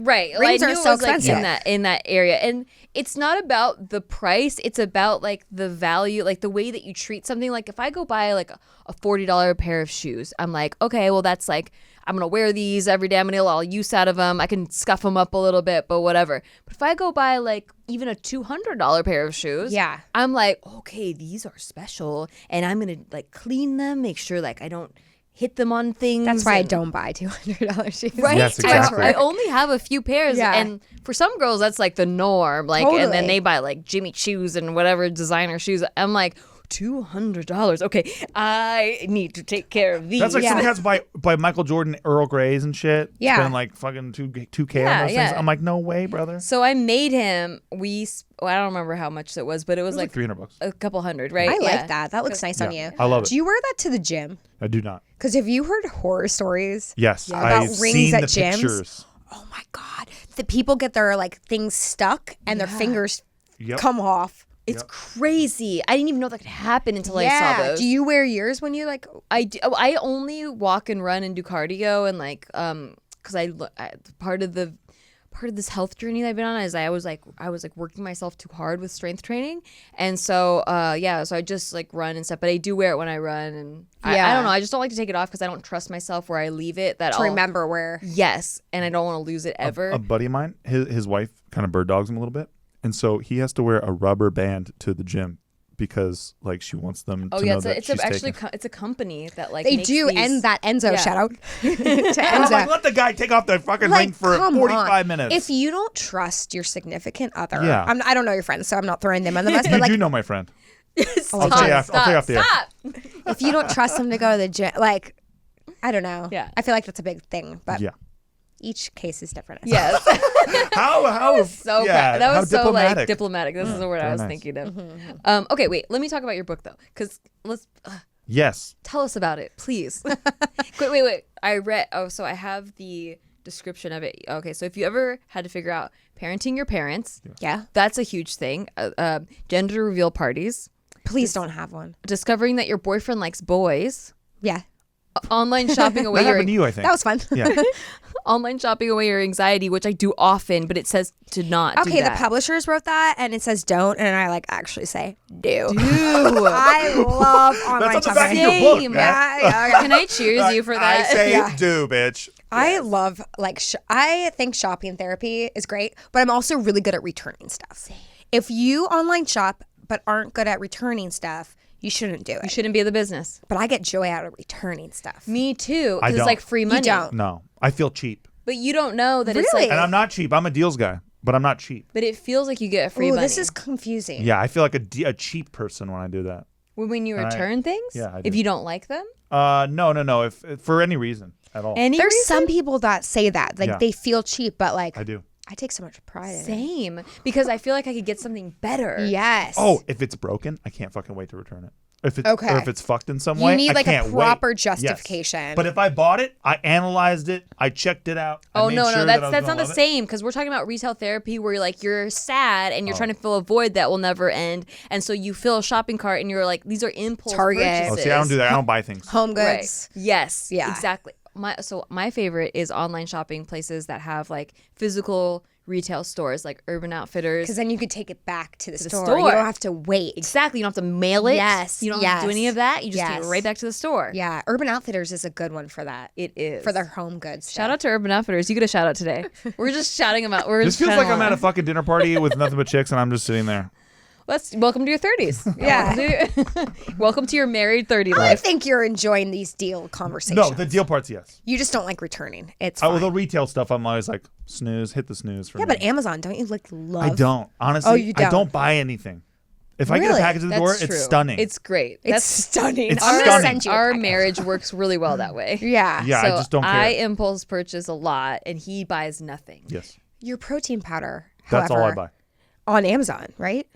Right. Rings I are knew so it was, like, expensive. in that area. And it's not about the price. It's about like the value, like the way that you treat something. Like if I go buy like a $40 pair of shoes, I'm like, okay, well that's like I'm gonna wear these every day. I'm gonna get a lot of use out of them. I can scuff them up a little bit, but whatever. But if I go buy like even a $200 pair of shoes, Yeah. I'm like, okay, these are special, and I'm gonna like clean them, make sure like I don't hit them on things. That's why I and- don't buy $200 shoes. Right. Yes, exactly. I only have a few pairs. Yeah. And for some girls, that's like the norm. Like, and then Totally. they buy like Jimmy Choos and whatever designer shoes. I'm like, $200. Okay, I need to take care of these. That's like Yeah. some cats buy Michael Jordan Earl Greys and shit. Yeah. Spend like fucking 2K Yeah, on those yeah. things. I'm like, no way, brother. So I made him. I don't remember how much it was, but it was, It was like like $300. a couple hundred, right? I Yeah. like that. That looks nice on Yeah. you. I love it. Do you wear that to the gym? I do not. Because have you heard horror stories? Yes, About I've rings seen at the gyms? pictures. Oh my God. The people get their like things stuck and their fingers Yep. come off. It's crazy. I didn't even know that could happen until I yeah. saw those. Do you wear yours when you like? I do. I only walk and run and do cardio and like because I part part of this health journey that I've been on is I was like working myself too hard with strength training, and so so I just like run and stuff, but I do wear it when I run, and I don't know, I just don't like to take it off because I don't trust myself where I leave it. That To remember where. Yes, and I don't want to lose it ever. A buddy of mine, his wife kind of bird dogs him a little bit, and so he has to wear a rubber band to the gym because like she wants them to know that she's taking. It's a company that like They makes do, these. and that Enzo shout out to I'm Enzo. like, let the guy take off the fucking ring for come 45 on. minutes. If you don't trust your significant other, Yeah. I don't know your friends, so I'm not throwing them on the bus. you But like, do know my friend. Stop, I'll tell you off the air. stop. if you don't trust them to go to the gym, like, I don't know. Yeah. I feel like that's a big thing, but Yeah. each case is different. Yes. How So yeah, that how was so diplomatic. like diplomatic. This is the word I Very was nice. thinking of. Okay, wait. Let me talk about your book though, because let's Yes. tell us about it, please. Wait. I read. Oh, so I have the description of it. Okay, so if you ever had to figure out parenting your parents, Yeah. that's a huge thing. Gender reveal parties, Please don't have one. discovering that your boyfriend likes boys, Yeah. online shopping away That your happened to you, I think. That was fun. Yeah. online shopping away your anxiety, which I do often, but it says to not. do Okay, the that. publishers wrote that, and it says don't, and I like actually say do. Do. I love online That's on the back of shopping. your book, Same. man. Yeah. Can I cheers you for that? I say Yeah. do, bitch. I love I think shopping therapy is great, but I'm also really good at returning stuff. If you online shop but aren't good at returning stuff, you shouldn't do You it. shouldn't be in the business. But I get joy out of returning stuff. Me too. I Because it's don't. like free money. don't. No, I feel cheap. But you don't know that it's Really? like. And I'm not cheap. I'm a deals guy, but I'm not cheap. But it feels like you get a free Ooh, money. this is confusing. Yeah, I feel like a cheap person when I do that. when you And I- return things. yeah, I If do. you don't like them. No. If for any reason at all, Any There's reason? some people that say that. Like Yeah. they feel cheap, but like I do. I take so much pride in it. Same, because I feel like I could get something better. Yes. Oh, if it's broken, I can't fucking wait to return it. If it's Okay. or if it's fucked in some You way, need, I like, a can't proper wait. Yes. justification. But if I bought it, I analyzed it, I checked it out. I Oh made no, sure no, that I that's was not gonna the love it. same, because we're talking about retail therapy where you're sad and you're trying to fill a void that will never end, and so you fill a shopping cart and you're like, these are impulse Target. purchases. Oh, see, I don't do that. I don't buy things. Home Right. goods. Yes. Yeah. Exactly. My favorite is online shopping places that have like physical retail stores, like Urban Outfitters. Because then you could take it back to the store. store. You don't have to wait. Exactly. You don't have to mail it. Yes, You don't have to do any yes, of that. You just take it yes. right back to the store. Yeah, Urban Outfitters is a good one for that. It is. For their home goods. Shout out to Urban Outfitters. You get a shout out today. We're just shouting them out. We're This just feels shouting like I'm them at a out. fucking dinner party with nothing but chicks, and I'm just sitting there. Welcome to your 30s. Yeah. Welcome to your married 30 I life. think you're enjoying these deal conversations. No, the deal part's yes. You just don't like returning. It's Oh, fine. the retail stuff, I'm always like, snooze, hit the snooze for Yeah, me. but Amazon, don't you like love? I don't. Honestly, Oh, you I don't? don't buy anything. If I get a Really? package at the That's door, true. it's stunning. It's great. It's stunning. It's I'm gonna stunning. send you a Our package. marriage works really well that way. Yeah. Yeah, I just don't care. I impulse purchase a lot, and he buys nothing. Yes. Your protein powder. That's however, all I buy. On Amazon, right?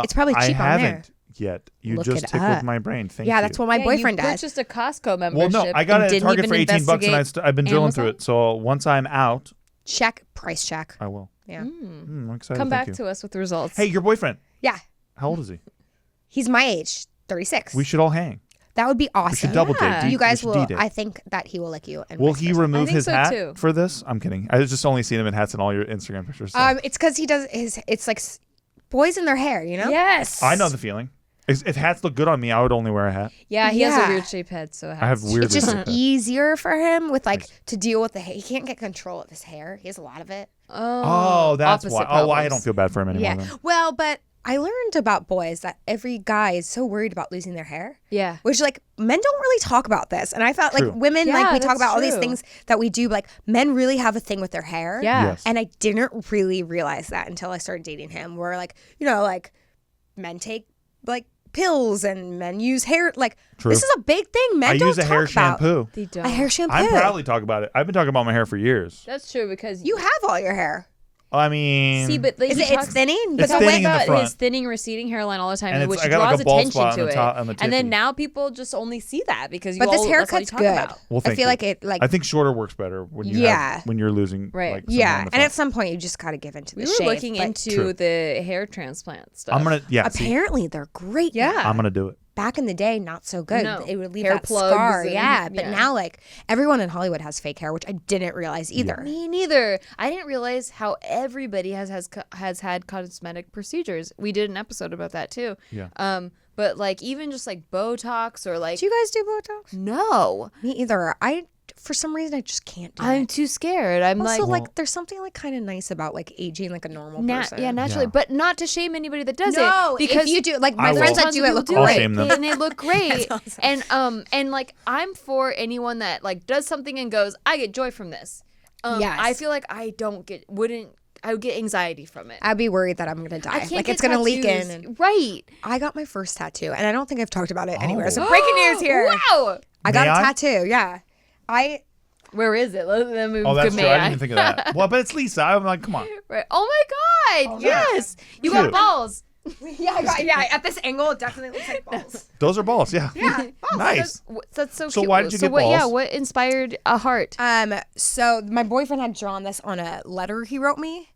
It's probably cheap I on there. haven't yet. You Look just it tick up. with my brain. Thank Yeah, you. that's what my Yeah, boyfriend you does. purchased a Costco membership. Well, no, I got and it at didn't Target even for 18 bucks, and investigate I've been drilling through Amazon? it. So once I'm out, Check, price check. I will. Yeah. I'm excited. Come Thank back you. to us with results. Hey, your boyfriend. Yeah. How old is he? He's my age, 36. We should all hang. That would be awesome. We should double Yeah. date. You guys we will. should D-date. I think that he will like you. And Will vice he versa. remove think his so, hat too. for this? I'm kidding. I just only seen him in hats in all your Instagram pictures. So. It's because he does his. It's like boys in their hair, you know. Yes. I know the feeling. If hats look good on me, I would only wear a hat. Yeah, he has Yeah. a weird shaped head, so it I have has- weird. It's just shaped head. easier for him with like to deal with the hair. He can't get control of his hair. He has a lot of it. Oh, that's opposite why. Oh, I problems. don't feel bad for him anymore. Yeah. Then. Well, but I learned about boys that every guy is so worried about losing their hair. Yeah. Which like men don't really talk about this, and I thought True. like women Yeah, like we talk that's about all these true. things that we do. But, like men really have a thing with their hair. Yeah. Yes. And I didn't really realize that until I started dating him. Where like like men take like pills and men use hair. Like True. this is a big thing. Men I don't use a talk hair about. shampoo. They don't. A hair shampoo. I proudly talk about it. I've been talking about my hair for years. That's true because You have all your hair. I mean, see, but like, Is he it? talks- It's thinning. It's He talks thinning in the about front. his thinning, receding hairline all the time, And it's- which I got, like, draws a bald attention spot on to the it. top- on the And then tippy. now people just only see that because you But this all, that's all you haircut's talk good. about. Well, I thank feel you. like it like I think shorter works better when you Yeah. when you're losing. Right. Like, some hair yeah. in the And at front. some point you just got to give into the We were shave. looking but into True. the hair transplant stuff. I'm gonna see, Apparently they're great. Yeah. now. I'm gonna do it. back in the day, not so good. No. It would leave Hair that plugs scar. and- Yeah. But yeah. now, like, everyone in Hollywood has fake hair, which I didn't realize either. Me neither. I didn't realize how everybody has had cosmetic procedures. We did an episode about that too. Yeah. But like even just like Botox or like Do you guys do Botox? no, Me either. For some reason, I just can't do I'm it. too scared. I'm Also, like like, there's something like kind of nice about like aging like a normal yeah, person. naturally, Yeah. but not to shame anybody that does No, it. Because if you do, like my I friends will. that do it look I'll great. shame them. and they look great. That's awesome. And like I'm for anyone that like does something and goes, I get joy from this. Yes. I feel like I would get anxiety from it. I'd be worried that I'm gonna I die. can't Like get it's gonna leak tattoos. in. And Right. I got my first tattoo, and I don't think I've talked about it anywhere. Oh. So breaking news here. Wow. I got May a I? tattoo. Yeah. Where is it? Let me Oh, that's may true. I didn't even think of that. Well, but it's Lisa. I'm like, come on. Right. Oh my God! Yes, you got Cute. balls. Yeah, at this angle, it definitely looks like balls. Those are balls. Yeah. Yeah. Nice. That's so So cute. why did you get what, Yeah, balls? what inspired a heart? So my boyfriend had drawn this on a letter he wrote me.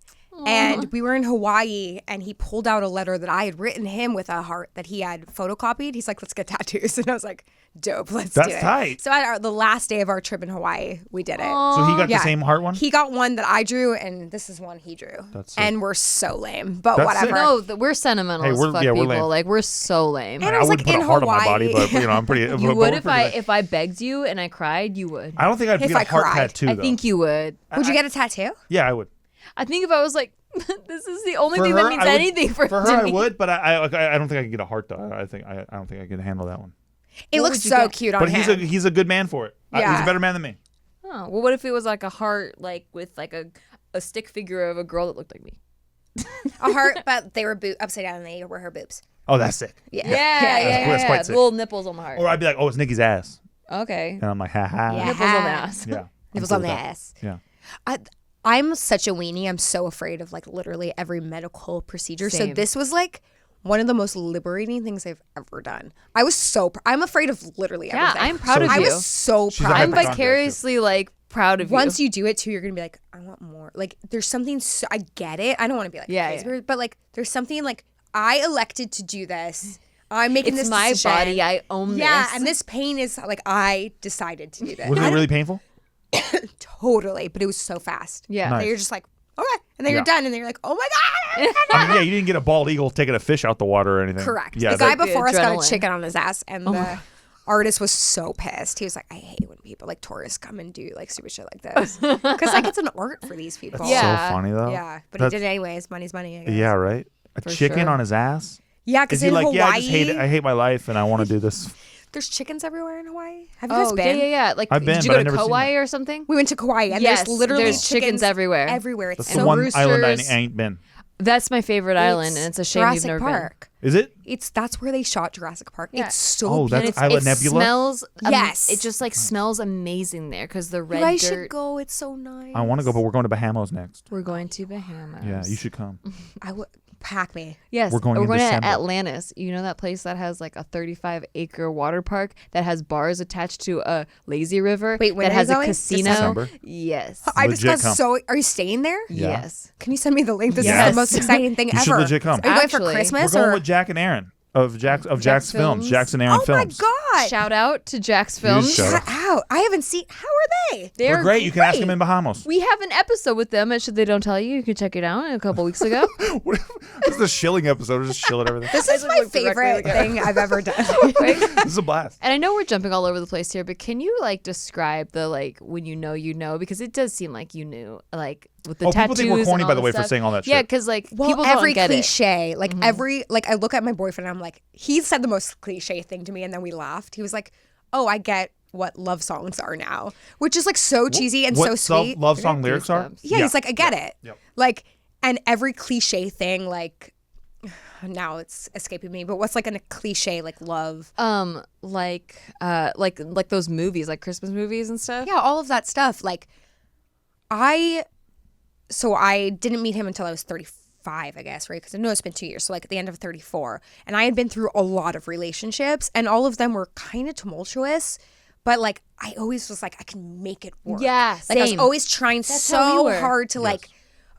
And we were in Hawaii, and he pulled out a letter that I had written him with a heart that he had photocopied. He's like, let's get tattoos. And I was like, dope, let's do That's it. tight. So at the last day of our trip in Hawaii, we did it. So he got Yeah. the same heart one? He got one that I drew, and this is one he drew. That's sick. and we're so lame, but That's whatever. sick. No, we're sentimental Hey, as we're- fuck yeah, we're people. lame. Like we're so lame. And I was, wouldn't like, put in a heart on my body, Hawaii. but I'm pretty. You but would we're if pretty if I begged you and I cried, you would. I don't think I'd If get a I heart cried. tattoo, I though. think you would. Would you get a tattoo? Yeah, I would. I think if I was like, this is the only For thing her, that means I would- anything for her, to I me. would, but I don't think I could get a heart though. I don't think I could handle that one. It What looks would you so get? cute on But him. he's a good man for it. He's Yeah. a better man than me. Oh, well, what if it was like a heart, like with like a stick figure of a girl that looked like me? A heart, but they were upside down and they were her boobs. Oh, that's sick. Yeah. That's quite sick. Little nipples on my heart. Or I'd be like, oh, it's Nikki's ass, Okay. and I'm like, ha ha. Yeah. Nipples on the ass. Yeah. Nipples I'm on cool the with that. ass. Yeah. I'm such a weenie. I'm so afraid of like literally every medical procedure. So Same. this was like one of the most liberating things I've ever done. I was so I'm afraid of literally Yeah, everything. I'm proud So of I you. was so She's a proud. I'm hypochondriac, too. vicariously like proud of Once you. you do it too, you're gonna be like, I want more. Like there's something. So, I get it. I don't want to be like Yeah, crazy, yeah. but like there's something like I elected to do this. I'm making It's this my decision. body. I own Yeah, this. and this pain is like I decided to do this. Was it really painful? Totally, but it was so fast. Yeah. That Nice. you're just like, okay, and then Yeah. you're done, and then you're like, oh my god. I mean, yeah, you didn't get a bald eagle taking a fish out the water or anything. Correct. Yeah. The guy that- before us got adrenaline. a chicken on his ass, and the artist was so pissed. He was like, I hate when people like tourists come and do like stupid shit like this because like it's an art for these people. that's Yeah. so funny though. Yeah, but That's- he did it anyways. Money's money. I guess. Yeah, right. A For chicken sure. on his ass. Yeah, Is because he in like, Hawaii, yeah, I just hate it. I hate my life, and I want to do this. there's chickens everywhere in Hawaii. Have you guys Oh been? yeah. Like, I've been, did you but go I've to never seen Kauai that. or something? We went to Kauai, and Yes, there's literally there's chickens everywhere. Everywhere. It's That's so the one roosters- island I ain't been. That's my favorite island, and it's a shame Jurassic you've never Park. Is it? That's where they shot Jurassic Park. Yeah. It's so Oh, been. that's And Island it Nebula? smells. Yes. It just like smells amazing there because the You red guys dirt. should go. It's so nice. I want to go, but we're going to Bahamas next. We're going to Bahamas. Yeah, you should come. I would pack me. Yes, We're going in to December. Atlantis. You know that place that has like a 35-acre water park that has bars attached to a lazy river. Wait, when that are you has a going? casino. December? Yes. I just Legit got come. so. Are you staying there? Yeah. Yes. Can you send me the link? This Yes. is the most exciting thing You should ever. legit come. Are you going for Actually, We're Christmas going or? with Jack and Aaron of Jack's Films. Films. Jackson Aaron Oh Films. my god! Shout out to Jack's You Films. just shout Shout out! I haven't seen. How are they? They're We're great. You can ask great. him in Bahamas. We have an episode with them at Should They Don't Tell You. You can check it out a couple weeks ago. This is a shilling episode. We're just shilling everything. This is my favorite thing I've ever done. This is a blast. And I know we're jumping all over the place here, but can you like describe the like when you know because it does seem like you knew like with the Oh, tattoos. people think we're corny, and by all the way, for stuff. saying all that Yeah, shit. because like Well, people every don't get cliche, like every like I look at my boyfriend, and I'm like, he said the most cliche thing to me, and then we laughed. He was like, "Oh, I get what love songs are now," which is like so cheesy and so sweet. Love I song got lyrics are? goosebumps. Yeah, he's like, I get it. Yep. Like, and every cliche thing, like, now it's escaping me, but what's like a cliche like love? like those movies, like Christmas movies and stuff. Yeah, all of that stuff. Like, so I didn't meet him until I was 35, I guess, right? Because I know it's been 2 years. So like at the end of 34, and I had been through a lot of relationships, and all of them were kind of tumultuous. But like I always was like, I can make it work. Yeah, like I was same. always trying That's how we so were. hard to like,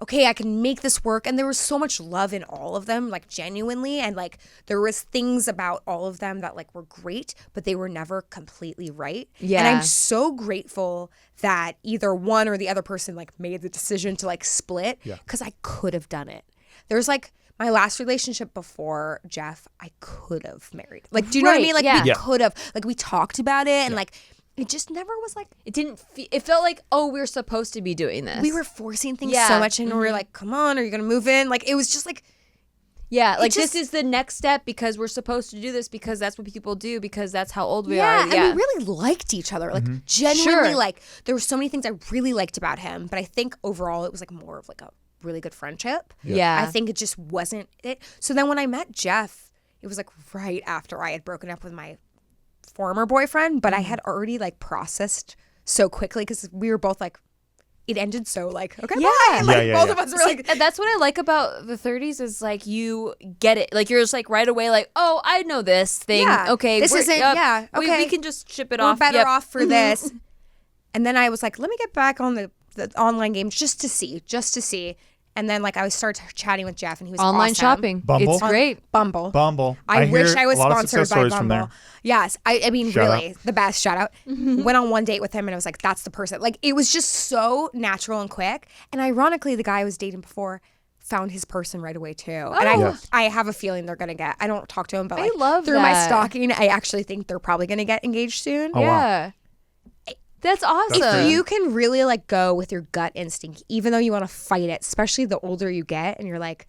okay, I can make this work. And there was so much love in all of them, like genuinely. And like there was things about all of them that like were great, but they were never completely right. Yeah. And I'm so grateful that either one or the other person like made the decision to like split, because I could have done it. There's like my last relationship before Jeff, I could have married. Like, do you know what I mean? Like we could have, like we talked about it and like it just never was like, it didn't it felt like, oh, we're supposed to be doing this. we were forcing things so much and we were like, come on, are you going to move in? Like, it was just like, like this is the next step because we're supposed to do this because that's what people do because that's how old we are. and we really liked each other. Like genuinely, like there were so many things I really liked about him, but I think overall it was like more of like a really good friendship. I think it just wasn't it. So then when I met Jeff, it was like right after I had broken up with my former boyfriend, but I had already like processed so quickly because we were both like, it ended so like, okay, bye. Like both of us were like, that's what I like about the 30s is like you get it. Like you're just like right away like, oh, I know this thing. Okay. This isn't, okay. We can just ship it we're off. We're better off for this. And then I was like, let me get back on the online game just to see. And then like I started chatting with Jeff and he was online awesome. shopping. Bumble? It's great. Bumble. I wish I was sponsored by Bumble. Yes. I mean, Shout really, out. the best shout out. Went on one date with him and I was like, that's the person. Like it was just so natural and quick. And ironically, the guy I was dating before found his person right away too. And I have a feeling they're gonna get, I don't talk to him, but like love through my that. stalking, I actually think they're probably gonna get engaged soon. Oh, wow. Yeah. That's awesome. If you can really like go with your gut instinct, even though you want to fight it, especially the older you get and you're like,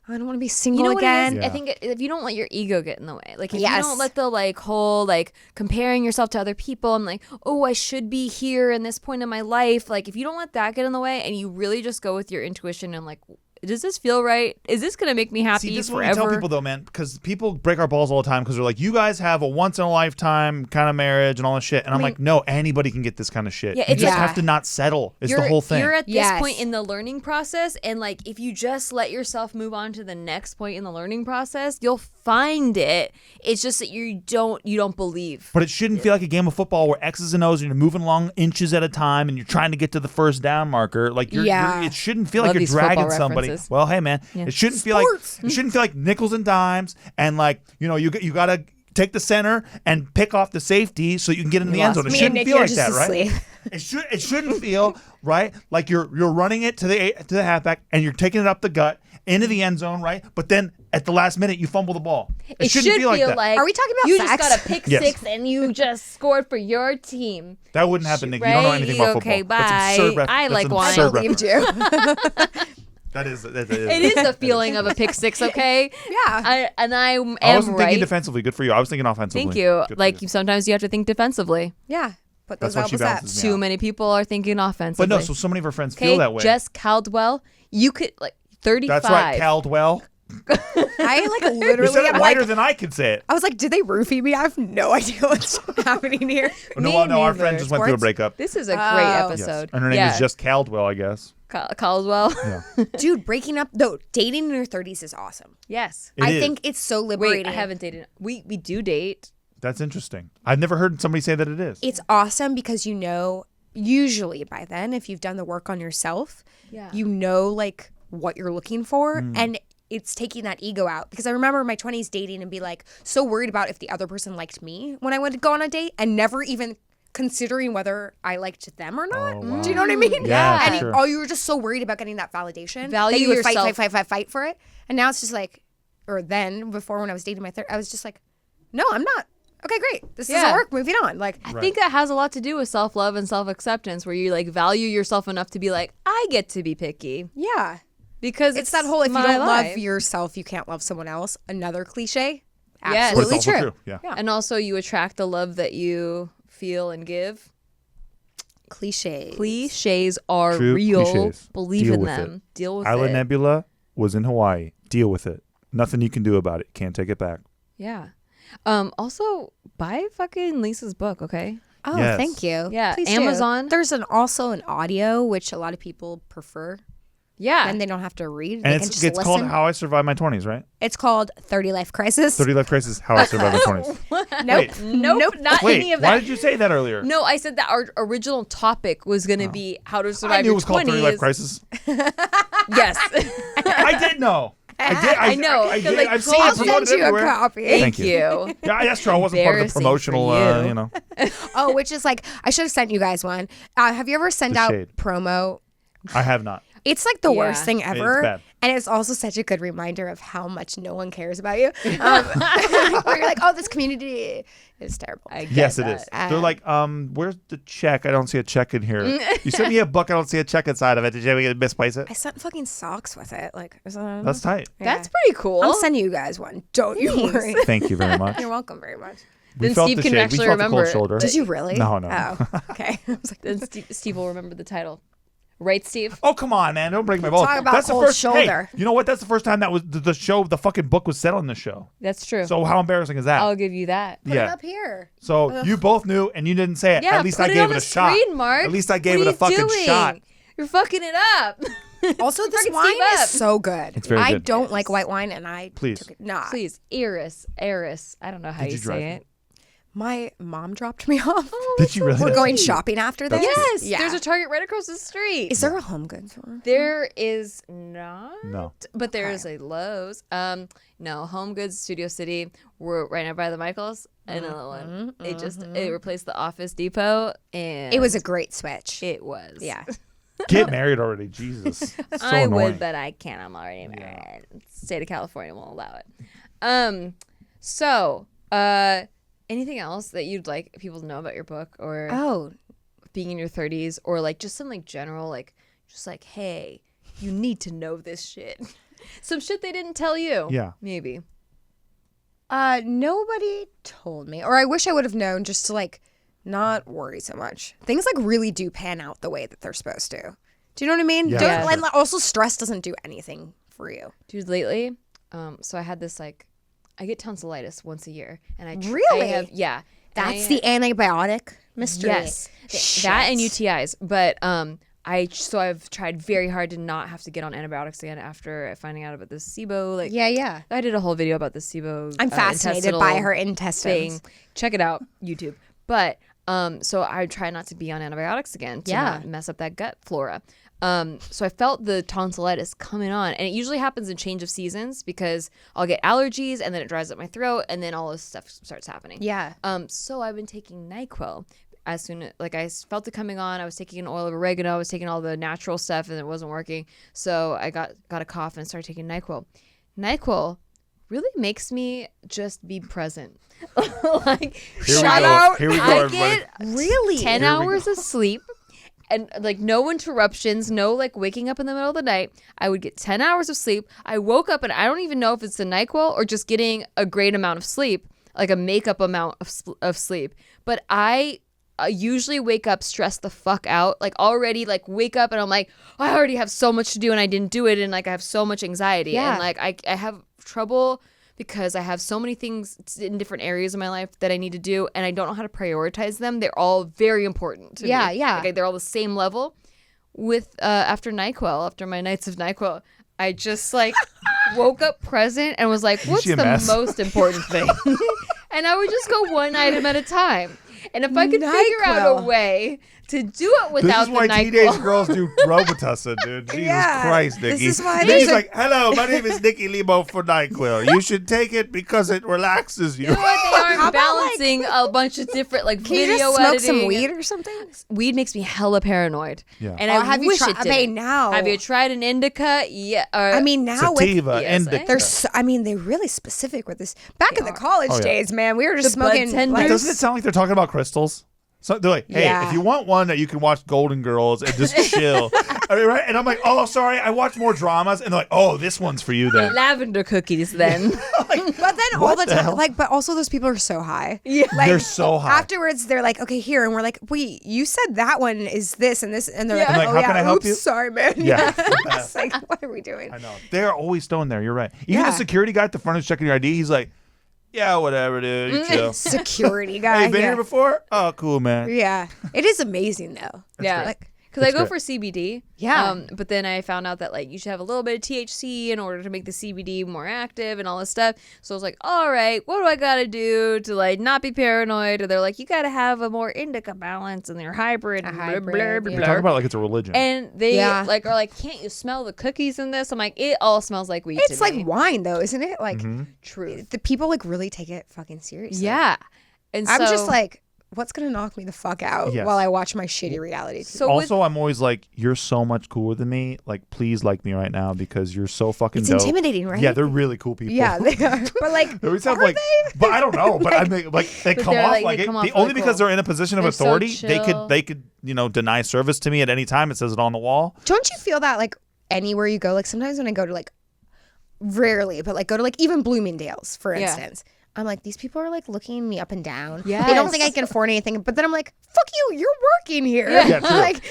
I don't want to be single you know again. What it is? I think if you don't let your ego get in the way, like if you don't let the like whole like comparing yourself to other people and like, oh, I should be here in this point in my life, like if you don't let that get in the way and you really just go with your intuition and like, does this feel right? Is this gonna make me happy See, this is what forever? we tell people though, man, because people break our balls all the time because they're like, you guys have a once in a lifetime kind of marriage and all this shit, and I'm like, no, anybody can get this kind of shit. Yeah, you it's just like- have to not settle. It's the whole thing. You're at this Yes. point in the learning process, and like if you just let yourself move on to the next point in the learning process, you'll find it. It's just that you don't believe. But it shouldn't feel like a game of football where X's and O's and you're moving along inches at a time and you're trying to get to the first down marker. Like it shouldn't feel Love like you're these dragging football somebody. references. Well, hey man, it shouldn't feel like nickels and dimes and like, you know, you got to take the center and pick off the safety so you can get in the end zone. It Me and shouldn't Nikki feel are like just that, right? asleep. It shouldn't feel right like you're running it to the halfback and you're taking it up the gut into the end zone, right? But then at the last minute you fumble the ball. It shouldn't feel like that. Are we talking about you facts? just got a pick Yes. six and you just scored for your team? That wouldn't happen, Nikki. You don't know anything about football. Okay, bye. That's absurd I that's like an wine. absurd I believed reference. you. That is. It is the feeling of a pick six, okay? Yeah. I I am wasn't right. thinking defensively. Good for you. I was thinking offensively. Thank you. Good for Like you. sometimes you have to think defensively. Yeah. Put That's those what she elbows up. balances me Too out. many people are thinking offensively. But no, so many of our friends okay, feel that way. Jess Caldwell, you could like 35. That's right, Caldwell. I like You literally said it am lighter like, than I could say it. I was like, did they roofie me? I have no idea what's happening here. No, our neither. friend just went through a Schwartz? breakup. This is a great Oh. Yes. episode. And her name is just Caldwell, I guess. Caldwell. Yeah. Dude, breaking up, though, dating in your 30s is awesome. Yes. It I is. think it's so liberating. Wait, I haven't dated. We do date. That's interesting. I've never heard somebody say that it is. It's awesome because you know, usually by then, if you've done the work on yourself, you know like what you're looking for. And it's taking that ego out. Because I remember in my 20s dating and be like so worried about if the other person liked me when I went to go on a date and never even considering whether I liked them or not. Oh, wow. Do you know what I mean? Yeah, And sure. you were just so worried about getting that validation. Value that you would yourself. fight for it. And now it's just like, or then before when I was dating my I was just like, no, I'm not. Okay, great. This doesn't work. Moving on. Like, I think that has a lot to do with self-love and self-acceptance where you like value yourself enough to be like, I get to be picky. yeah. Because It's that whole if you my don't life. love yourself, you can't love someone else. Another cliche. Yes. But it's Absolutely also true. true. Yeah. And also you attract the love that you feel and give. Cliches. Cliches are True real. cliches. Believe Deal in with them. it. Deal with Isla it. Nebula was in Hawaii. Deal with it. Nothing you can do about it. Can't take it back. Yeah. Also, buy fucking Lisa's book, okay? Oh, Yes. thank you. Yeah, Please do. Amazon. There's also an audio, which a lot of people prefer. Yeah. Then they don't have to read. And they can it's just it's called listen. How I Survived My 20s, right? It's called 30 Life Crisis. 30 Life Crisis, How I Survived My 20s. Nope. Nope, not Wait, any of why that. did you say that earlier? No, I said that our original topic was going to be how to survive I knew it your was called 30 Life 20s. Crisis. Yes. I did know. I know, I because did. I I've told seen it I'll promoted send you a everywhere. copy. Thank you. you. Yeah, that's true. I wasn't part of the Embarrassing promotional, for you. you know. Oh, which is like, I should have sent you guys one. Have you ever sent The out shade. promo? I have not. It's like the Yeah. worst thing ever. bad. And it's also such a good reminder of how much no one cares about you. Where you're like, oh, this community is terrible. I get Yes, it that. is. They're like, where's the check? I don't see a check in here. You sent me a book. I don't see a check inside of it. Did you ever misplace it? I sent fucking socks with it. Like, That's tight. That's pretty cool. I'll send you guys one. Don't you worry. Thank you very much. You're welcome very much. We Then felt Steve the can shade. actually we felt remember the cold it. shoulder. Did you really? No. Oh, okay. I was like, Then Steve will remember the title. Right, Steve? Oh, come on, man. Don't break my balls. Talk about That's the cold first shoulder. Hey, you know what? That's the first time that was the show, the fucking book was said on the show. That's true. So how embarrassing is that? I'll give you that. put it yeah. up here. So you both knew and you didn't say it. Yeah, At least put I it gave on it the a shot. screen, Mark. At least I gave What it are a fucking you doing? shot. You're fucking it up. Also, this Fucking wine Steve is up. so good. It's very I good. don't like white wine, and I Please. took it. Nah. Please, Eris. I don't know how Did you you drive say me? it. My mom dropped me off. Did you really? We're going shopping after this. Yes, Yeah. there's a Target right across the street. Is there a Home Goods store? There is not. No. But there is a Lowe's. No, Home Goods, Studio City. We're right now by the Michaels. Another one. It replaced the Office Depot, and It was a great switch. It was. Yeah. Get married already. Jesus. So I annoying. would, but I can't. I'm already married. State of California won't allow it. So, anything else that you'd like people to know about your book or Oh, being in your 30s, or like just some like general like just like, hey, you need to know this shit. Some shit they didn't tell you. Yeah. Maybe. nobody told me, or I wish I would have known, just to like not worry so much. Things like really do pan out the way that they're supposed to. Do you know what I mean? Yeah, Don't, for and also, stress doesn't do anything for you. Dude, lately, so I had this like, I get tonsillitis once a year, and I Really? yeah. That's the antibiotic mystery. Yes, that and UTIs. But I've tried very hard to not have to get on antibiotics again after finding out about the SIBO. Like, Yeah. I did a whole video about the SIBO. I'm fascinated by her intestines. thing. Check it out, YouTube. But so I try not to be on antibiotics again to Yeah. not mess up that gut flora. So I felt the tonsillitis coming on, and it usually happens in change of seasons because I'll get allergies and then it dries up my throat and then all this stuff starts happening. Yeah. So I've been taking NyQuil. As soon as I felt it coming on, I was taking an oil of oregano, I was taking all the natural stuff, and it wasn't working. So I got a cough and started taking NyQuil. NyQuil really makes me just be present. Like, Here we Shout go. out. Here we go, I everybody. get Really? 10 Here we hours of sleep and like no interruptions, no like waking up in the middle of the night. I would get 10 hours of sleep. I woke up and I don't even know if it's the NyQuil or just getting a great amount of sleep, like a makeup amount of sleep. But I usually wake up stressed the fuck out, like already like wake up and I'm like, oh, I already have so much to do and I didn't do it, and like I have so much anxiety. Yeah. And like I have trouble because I have so many things in different areas of my life that I need to do, and I don't know how to prioritize them. They're all very important to me. Yeah. Like, they're all the same level. With after NyQuil, after my nights of NyQuil, I just like woke up present and was like, what's she a the mess? most important thing? And I would just go one item at a time. And if I could figure out a NyQuil. way to do it This without is why the teenage NyQuil. girls do Robitussin, dude. Jesus Yeah, Christ, this Nikki. is why Nikki's they- like, hello, my name is Nikki Limo for NyQuil. You should take it because it relaxes you. You know what? They How aren't about, balancing a bunch of different like Can you video just smoke editing. some weed or something? Weed makes me hella paranoid. Yeah. And Oh, I have you wish tried? it I didn't. mean, now. Have you tried an indica? Yeah. I mean, now with Sativa, Yes, indica. they're they're really specific with this. Back in the are. college Oh, yeah. days, man, we were just The bud smoking. tenders. Like, Doesn't it sound like they're talking about crystals? So they're like, hey, Yeah. if you want one that you can watch Golden Girls and just chill. I mean, right? And I'm like, oh, sorry, I watch more dramas. And they're like, oh, this one's for you then. Lavender cookies then. but then all the the time, hell? like, but also those people are so high. Yeah. Like, They're so high. Afterwards, they're like, okay, here, and we're like, wait, you said that one is this and this, and they're Yeah. like, I'm like, oh how yeah, can I help oops, you? sorry, man. Yeah. It's like, what are we doing? I know. They're always stoned there. You're right. Even Yeah. the security guy at the front is checking your ID. He's like, yeah, whatever, dude. You chill. Security Hey, guy. you been yeah. here before? Oh, cool, man. Yeah, it is amazing though. Yeah. Like, Because I It's go great. for CBD. Yeah. But then I found out that like you should have a little bit of THC in order to make the CBD more active and all this stuff. So I was like, all right, what do I gotta do to like not be paranoid? Or they're like, you gotta have a more indica balance and they're hybrid. A blah, hybrid, blah, blah, yeah. They blah. talk about it like it's a religion. And they Yeah. like are like, can't you smell the cookies in this? I'm like, it all smells like weed. It's to like me. wine, though, isn't it? Like, Truth. the people like really take it fucking seriously. Yeah. And I'm just so- like, what's gonna knock me the fuck out Yes. while I watch my shitty reality TV? So with- also, I'm always like, you're so much cooler than me. Like, please like me right now because you're so fucking It's dope. intimidating, right? Yeah, they're really cool people. Yeah, they are. But like, They always have are like, they? but I don't know. But I mean, like they But come they're off like- like they it, come off only really because cool. they're in a position of They're so authority. chill. They could deny service to me at any time. It says it on the wall. Don't you feel that like anywhere you go? Like sometimes when I go to like, rarely, but like go to like even Bloomingdale's, for Yeah. instance. I'm like, these people are like looking me up and down. They don't think I Yes. can afford anything. But then I'm like, fuck you, you're working here. Yeah, true. Like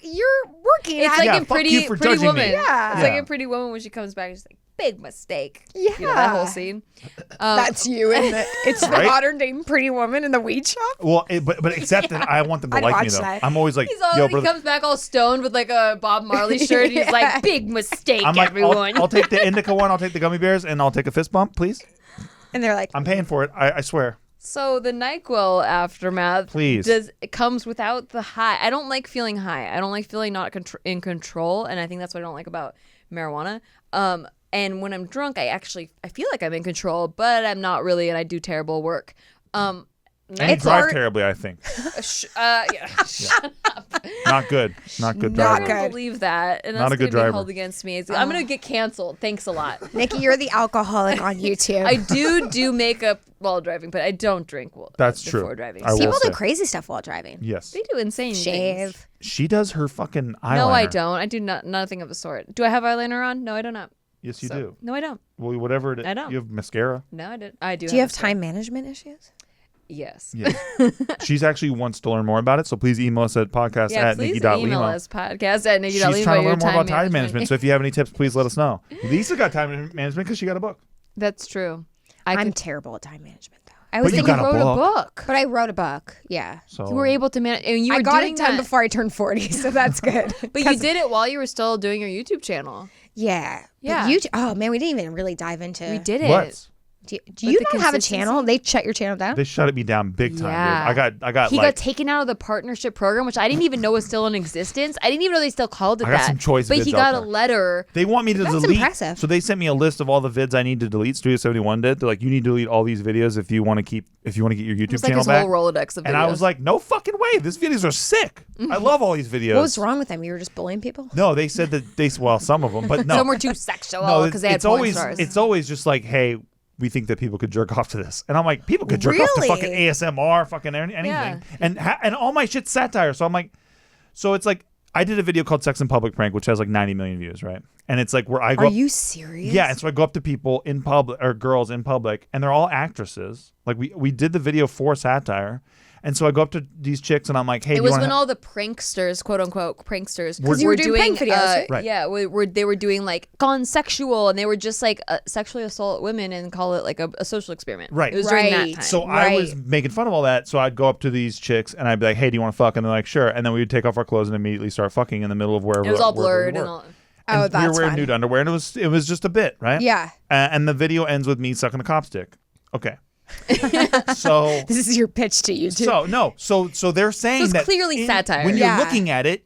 you're working. It's at- like Yeah, in fuck you Pretty for Pretty judging me. Woman. Yeah. It's like Yeah. in Pretty Woman when she comes back, she's like, big mistake. You know, that whole Yeah. scene. that's you in the it's the Right? modern day Pretty Woman in the weed shop. Well, but except that I want them to I'd like me watch though. that. I'm always like, He's all, yo, he brother. comes back all stoned with like a Bob Marley shirt. He's like, big mistake, I'm like, everyone. I'll take the indica one. I'll take the gummy bears, and I'll take a fist bump, please. And they're like, I'm paying for it. I swear. So the NyQuil aftermath Please. it comes without the high. I don't like feeling high. I don't like feeling not in control, and I think that's what I don't like about marijuana. And when I'm drunk, I feel like I'm in control, but I'm not really, and I do terrible work. And you It's drive hard- terribly, I think. Yeah. Shut up. Not good. Not good Not driver. good. I don't believe that, and Not that's a good gonna be driver. held against me. I'm gonna get canceled. Thanks a lot. Nikki, you're the alcoholic on YouTube. I do makeup while driving, but I don't drink That's before true. driving. I will People do say. crazy stuff while driving. Yes. They do insane things. Shave. She does her fucking eyeliner. No, I don't. I do nothing of the sort. Do I have eyeliner on? No, I do not. Yes, you So- do. No, I don't. Well, whatever it is. I don't. You have mascara. No, I did. I do. Do you have mascara. time management issues? Yes. Yes. She's actually wants to learn more about it, so please email us at podcast Yeah, at please Nikki.Limo. email us podcast at Nikki.Limo. She's trying to your learn more about time management, so if you have any tips, please let us know. Lisa got time management because she got a book. That's true. I'm terrible at time management, though. I was But you thinking got a wrote book. a book. But I wrote a book. Yeah. So You were able to manage, and you were I got doing it done that, before I turned 40, so that's good. but you did it while you were still doing your YouTube channel. Yeah. Yeah. But oh, man, we didn't even really dive into We did it. What? Do With you the not have a consistency? channel? They shut your channel down? They shut me down big time, Yeah. dude. I got He like got taken out of the partnership program, which I didn't even know was still in existence. I didn't even know they still called it I got that. some choice but vids he out got a there. letter. They want me to That's delete. impressive. So they sent me a list of all the vids I need to delete. Studio 71 did. They're like, you need to delete all these videos if you want to get your YouTube It's like channel his back. whole Rolodex of videos. And I was like, no fucking way. These videos are sick. I love all these videos. What was wrong with them? You were just bullying people? No, they said that well, some of them, but no. some were too sexual no, because they had it's porn always stars. it's always just like, hey, we think that people could jerk off to this, and I'm like, people could jerk off to Really? fucking ASMR, fucking anything, Yeah. and all my shit's satire. So I'm like, so it's like I did a video called "Sex in Public Prank," which has like 90 million views, right? And it's like where I go. Are up, you serious? yeah, and so I go up to people in public or girls in public, and they're all actresses. Like we did the video for satire, and so I go up to these chicks, and I'm like, hey, it do you was wanna when all the pranksters, quote unquote pranksters, Because you were doing prank videos, Right. Yeah, they were doing like gone sexual, and they were just like sexually assault women and call it like a social experiment. Right. It was during that Right. time. So I was Right. making fun of all that. So I'd go up to these chicks and I'd be like, "Hey, do you want to fuck?" And they're like, "Sure." And then we would take off our clothes and immediately start fucking in the middle of wherever it was all wherever we blurred and were. all. Oh, And we were that's wearing fun. nude underwear, and it was just a bit, right? Yeah. And the video ends with me sucking a cop stick. Okay. So This is your pitch to YouTube. so they're saying So it's that clearly satire. when Yeah. you're looking at it,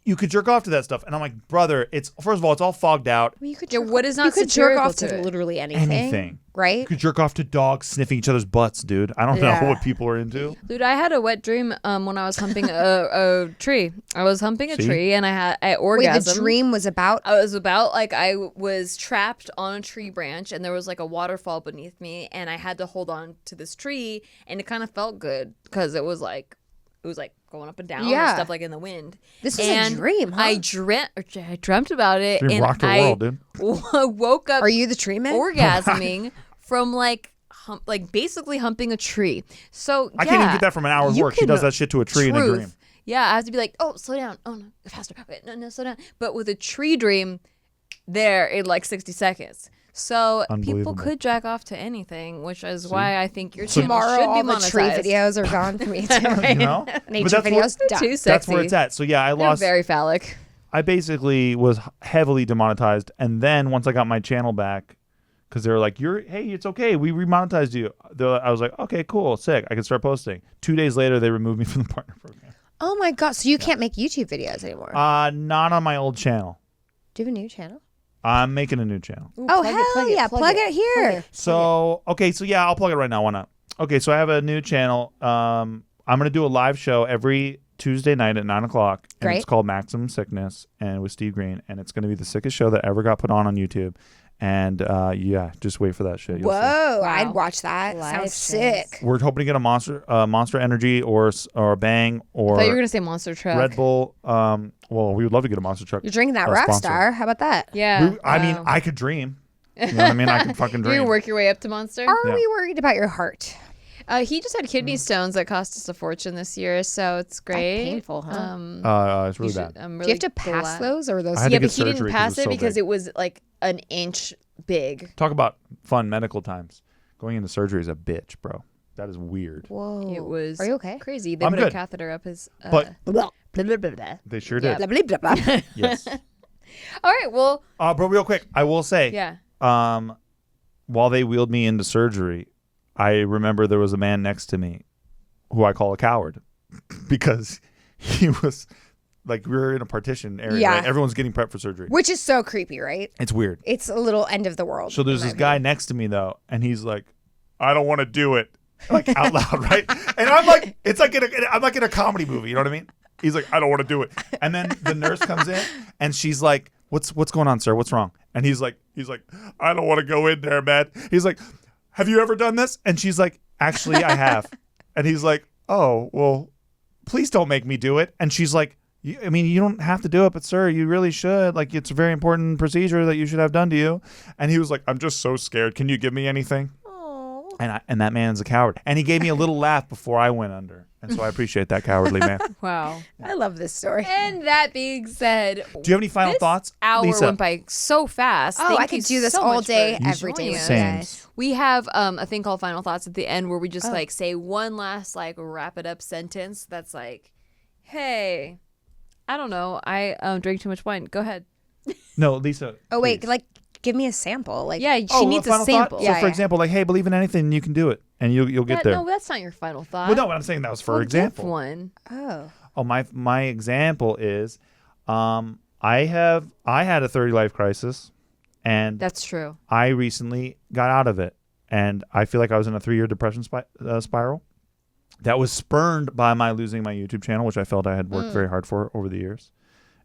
you could jerk off to that stuff. And I'm like, brother, it's first of all, it's all fogged out. Well, you could Yeah, jerk what off- is not You could jerk satirical off to to it? literally anything. Anything. Right? You could jerk off to dogs sniffing each other's butts, dude. I don't Yeah. know what people are into. Dude, I had a wet dream when I was humping a tree. I was humping a See? tree and I Wait, orgasmed. the dream was about. I was about like I was trapped on a tree branch and there was like a waterfall beneath me and I had to hold on to this tree and it kind of felt good because it was like going up and down Yeah. and stuff like in the wind. This was And a dream, huh? I dreamt about it Dream and rocked your I world, dude. woke up Are you the tree man? orgasming from like basically humping a tree. So I can't even yeah, get that from an hour's you work. She can- does that shit to a tree in a Truth. dream. Yeah, I have to be like, oh, slow down. Oh no, faster. Wait, no, slow down. But with a tree dream, there in like 60 seconds. So people Unbelievable. could jack off to anything, which is why I think your So- channel Tomorrow, should be all the monetized. tree videos are gone for me too. You know? Nature that's where- videos done. Too sexy. That's where it's at. So yeah, I They're lost. very phallic. I basically was heavily demonetized, and then once I got my channel back, because they were like, hey, it's okay, we remonetized you. I was like, okay, cool, sick, I can start posting. 2 days later, they removed me from the partner program. Oh my god! So you can't make YouTube videos anymore? Not on my old channel. Do you have a new channel? I'm making a new channel. Oh plug it, hell plug it, yeah! plug Plug it, it here. So okay, so yeah, I'll plug it right now. Why not? Okay, so I have a new channel. I'm gonna do a live show every Tuesday night at 9:00, and Great. it's called Maximum Sickness, and with Steve Green, and it's gonna be the sickest show that ever got put on YouTube. And yeah, just wait for that shit. You'll see. Whoa! Wow. I'd watch that. Live Sounds shows. sick. We're hoping to get a Monster Energy or Bang I thought you were or gonna say Monster Truck. Red Bull. Well, we would love to get a Monster Truck. You're drinking that sponsor. Rockstar. How about that? Yeah. I mean, wow. I could dream. You know what I mean? I could fucking You're dream. gonna work your way up to Monster. Are Yeah. we worried about your heart? He just had kidney stones that cost us a fortune this year, so it's great. painful, huh? It's really you should- bad. I'm Do really you have to pass glad. those or those? I had Yeah, to but get he didn't surgery 'cause pass it was it so because big. it was like an inch big. Talk about fun medical times. Going into surgery is a bitch, bro. That is weird. Whoa. It was Are you okay? crazy. They I'm put a good. catheter up his. But Blah, blah, blah, blah, blah. they sure Yeah. did. Blah, blah, blah, blah. Yes. All right. Well, Bro, real quick, I will say, yeah. while they wheeled me into surgery, I remember there was a man next to me who I call a coward because he was like, we were in a partition area. Yeah. Right? Everyone's getting prepped for surgery. Which is so creepy, right? It's weird. It's a little end of the world. So there's in this my guy opinion. next to me though, and he's like, I don't want to do it, like out loud, right? And I'm like, it's like I'm like in a comedy movie, you know what I mean? He's like, I don't want to do it, and then the nurse comes in, and she's like, what's going on, sir? What's wrong? And he's like, I don't want to go in there, man. He's like, have you ever done this? And she's like, actually, I have. And he's like, oh, well, please don't make me do it. And she's like, I mean, you don't have to do it, but sir, you really should. Like, it's a very important procedure that you should have done to you. And he was like, I'm just so scared. Can you give me anything? Aw. And that man's a coward. And he gave me a little laugh before I went under. And so I appreciate that cowardly man. Wow. I love this story. And that being said, Do you have any final this thoughts, hour Lisa? went by so fast. Oh, Thank I you could do this so all much day, for every day joining with us. you Same. guys. We have a thing called final thoughts at the end where we just like say one last like wrap it up sentence that's like, hey, I don't know, I drank too much wine. Go ahead. No, Lisa. Oh wait, please. like give me a sample. Like Yeah, she Oh, needs a final thought? sample. So, Yeah, for yeah. example, like, hey, believe in anything, you can do it, and you'll get there. No, that's not your final thought. Well, no, what I'm saying that was for Well, example. give one. oh. Oh, my example is, I had a 30 life crisis, and That's true. I recently got out of it, and I feel like I was in a 3-year depression spiral. That was spurned by my losing my YouTube channel, which I felt I had worked very hard for over the years,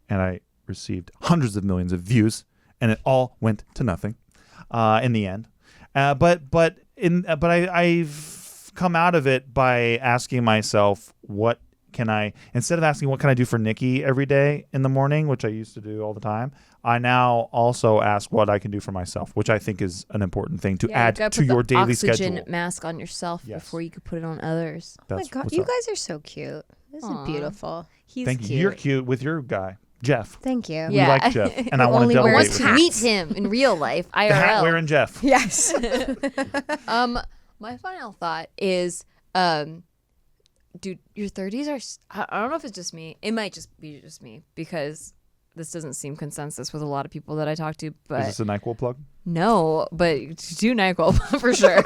and I received hundreds of millions of views, and it all went to nothing in the end. But I've come out of it by asking myself, instead of asking what can I do for Nikki every day in the morning, which I used to do all the time, I now also ask what I can do for myself, which I think is an important thing to Yeah, add you gotta to put the your daily oxygen schedule. mask on yourself Yes. before you could put it on others. Oh my That's god, what's you up. guys are so cute. This Aw. is beautiful. He's Thank you. You're cute with your guy, Jeff. Thank you. We Yeah. like Jeff, and I want only to double wears date with To him. hats. meet him in real life, The hat IRL. wearing Jeff. Yes. My final thought is, dude, your 30s are. I don't know if it's just me. It might just be just me because this doesn't seem consensus with a lot of people that I talk to. Is But this a NyQuil plug? no, but do NyQuil for sure.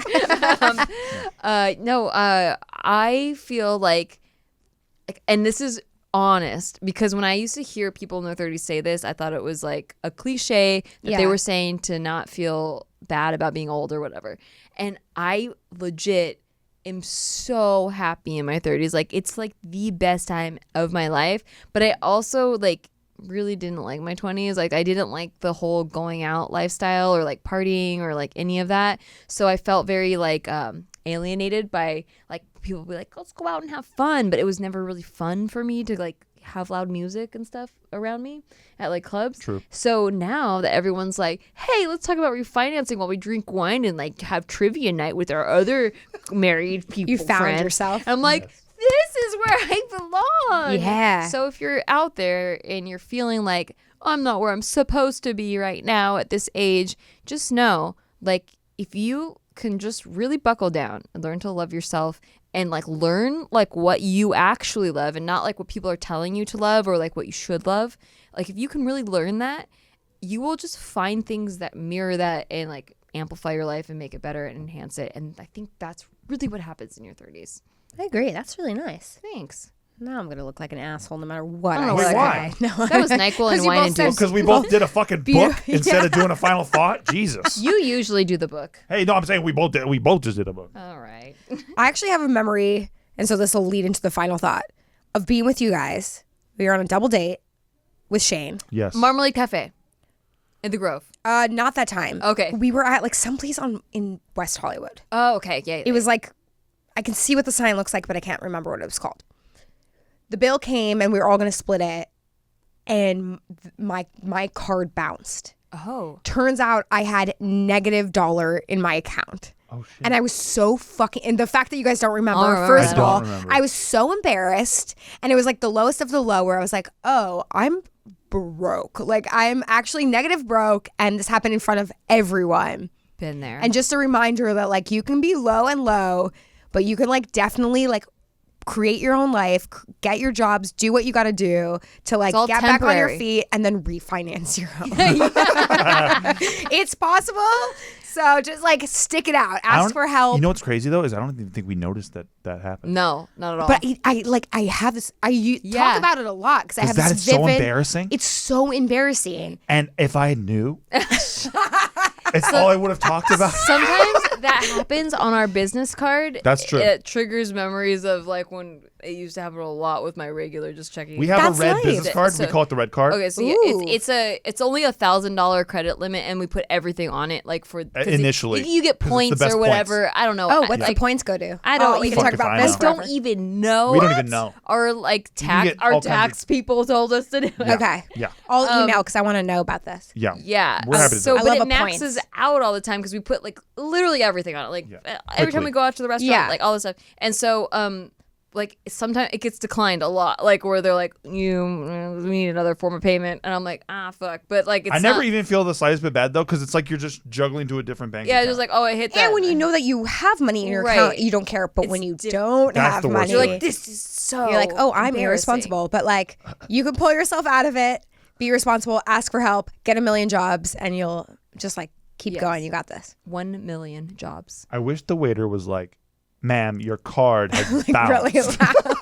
I feel like, and this is honest because when I used to hear people in their 30s say this, I thought it was like a cliche that they Yeah. were saying to not feel bad about being old or whatever. And I legit am so happy in my 30s. Like, it's like the best time of my life. But I also like really didn't like my 20s. Like, I didn't like the whole going out lifestyle or like partying or like any of that. So I felt very like alienated by like people be like, let's go out and have fun. But it was never really fun for me to like have loud music and stuff around me at like clubs. True. So now that everyone's like, hey, let's talk about refinancing while we drink wine and like have trivia night with our other married people. You found friends. yourself. I'm like, this is where I belong. Yeah. So if you're out there and you're feeling like, I'm not where I'm supposed to be right now at this age, just know, like, if you can just really buckle down and learn to love yourself and like learn like what you actually love and not like what people are telling you to love or like what you should love. Like if you can really learn that, you will just find things that mirror that and like amplify your life and make it better and enhance it. And I think that's really what happens in your 30s. I agree. That's really nice. Thanks. Now I'm gonna look like an asshole no matter what. I don't know I why. say. No, That was NyQuil and wine and juice. Because we both did a fucking book instead of doing a final thought. Jesus. You usually do the book. Hey, no, I'm saying we both did. We both just did a book. All right. I actually have a memory, and so this will lead into the final thought of being with you guys. We were on a double date with Shane. Yes. Marmalade Cafe in the Grove. Not that time. Okay. We were at like someplace in West Hollywood. Oh, okay. Yeah. It was like, I can see what the sign looks like, but I can't remember what it was called. The bill came and we were all going to split it, and my card bounced. Oh. Turns out I had $- in my account. Oh, shit. And I was so fucking, and the fact that you guys don't remember, I remember first that. of all, I don't remember. I was so embarrassed, and it was like the lowest of the low where I was like, oh, I'm broke. Like I'm actually negative broke, and this happened in front of everyone. Been there. And just a reminder that like you can be low and low, but you can like definitely like create your own life, get your jobs, do what you got to do to like all get back on your temporary. feet and then refinance your home. It's possible. So just like stick it out. I Ask don't- for help. You know what's crazy though is I don't even think we noticed that happened. no, not at all. But I have this. talk Yeah. about it a lot because I have that this is so vivid. embarrassing. It's so embarrassing. And if I knew, it's all I would have talked about. Sometimes that happens on our business card. That's true. It triggers memories of like when it used to happen a lot with my regular just checking. We have That's a red life. business card. We So- call it the red card. Okay, so Ooh. it's only $1,000 credit limit, and we put everything on it, like for 'cause Initially. you get 'Cause it's the points best or whatever. I don't know. Oh, what's the like, points go to? I don't we even can talk Fuck if about I this. know. I don't forever. even know. We don't even know. Or like get our all kinds tax of- people told us to do it. Okay. Yeah. I'll email because I want to know about this. Yeah. Yeah. We're happy to so, do I but love it a maxes points. out all the time because we put like literally everything on it. Like Yeah. every time Quickly. we go out to the restaurant, Yeah. like all this stuff. And so, like sometimes it gets declined a lot, like where they're like, we need another form of payment, and I'm like, fuck. But like, it's I never not- even feel the slightest bit bad though, because it's like you're just juggling to a different bank. Yeah, account. just like, oh, I hit that. And when you know that you have money in your Right. account, you don't care. But when It's you diff- don't That's have the worst money, you're feeling. like, this is so. you're like, oh, I'm embarrassing. irresponsible. But like, you can pull yourself out of it, be responsible, ask for help, get a million jobs, and you'll just like keep Yes. going. You got this. 1 million jobs. I wish the waiter was like, "Ma'am, your card has Like bounced." really loud.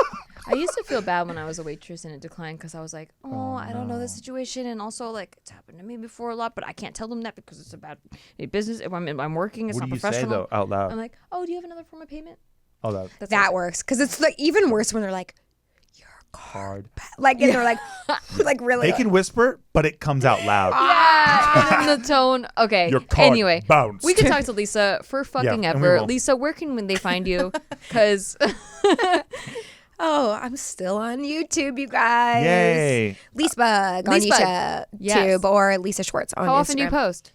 I used to feel bad when I was a waitress and it declined because I was like, I don't know the situation, and also like it's happened to me before a lot, but I can't tell them that because it's about a business. If I'm working, it's What not do you say professional. though out loud? I'm like, oh, do you have another form of payment? Oh, that That's That works because it's like even worse when they're like, card. like and they're like, like really. They can whisper, but it comes out loud. Yeah, and then the tone. Okay. Your card Anyway, bounced. we can talk to Lisa for fucking and we ever. will. Lisa, where can they find you? Because Oh, I'm still on YouTube, you guys. Yay! Lisa Bug on Lisa Bug. YouTube Yes. or Lisa Schwartz on how Instagram. often do you post?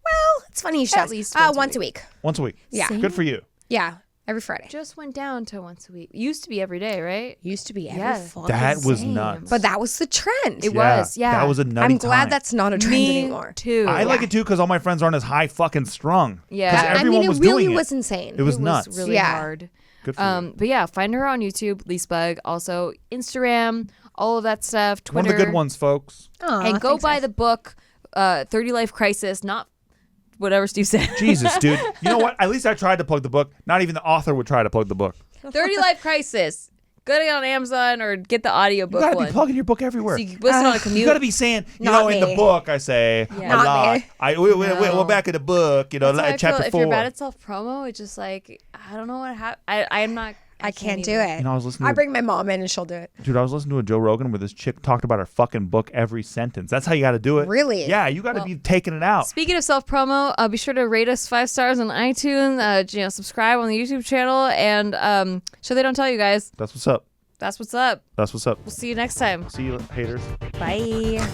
Well, it's funny you should At ask. least Once a week. Once a week. Yeah. Good for you. Yeah, every Friday. Just went down to once a week. Used to be every day, right? Used to be every Yeah. fucking That was Same. nuts. But that was the trend. It was, yeah. That was a nutty I'm glad time. that's not a trend Me anymore. too. I like it too because all my friends aren't as high fucking strung. Yeah. Because I everyone it was really doing was it. insane. It was nuts. really Yeah. hard. Good for you. But yeah, find her on YouTube, Lisa Bug. Also Instagram, all of that stuff. One Twitter. of the good ones, folks. Aw, And go thanks, buy guys. the book, 30 Life Crisis, not whatever Steve said. Jesus, dude. You know what? At least I tried to plug the book. Not even the author would try to plug the book. 30 Life Crisis. Go to on Amazon or get the You audiobook gotta one. be plugging your book everywhere. So you can listen on a You commute. gotta be saying, you Not know, in the me. book I say Yeah. a Not lot. me. We're back in the book, you know, That's how I feel. chapter If 4. you're bad at self promo, it's just like I don't know what happened. I'm not. I can't do even- it. You know, I was listening to I bring my mom in and she'll do it. Dude, I was listening to a Joe Rogan where this chick talked about her fucking book every sentence. That's how you got to do it. Really? Yeah, you got to be taking it out. Speaking of self promo, be sure to rate us 5 stars on iTunes. Subscribe on the YouTube channel, and so they don't tell you guys. That's what's up. That's what's up. That's what's up. We'll see you next time. See you, haters. Bye.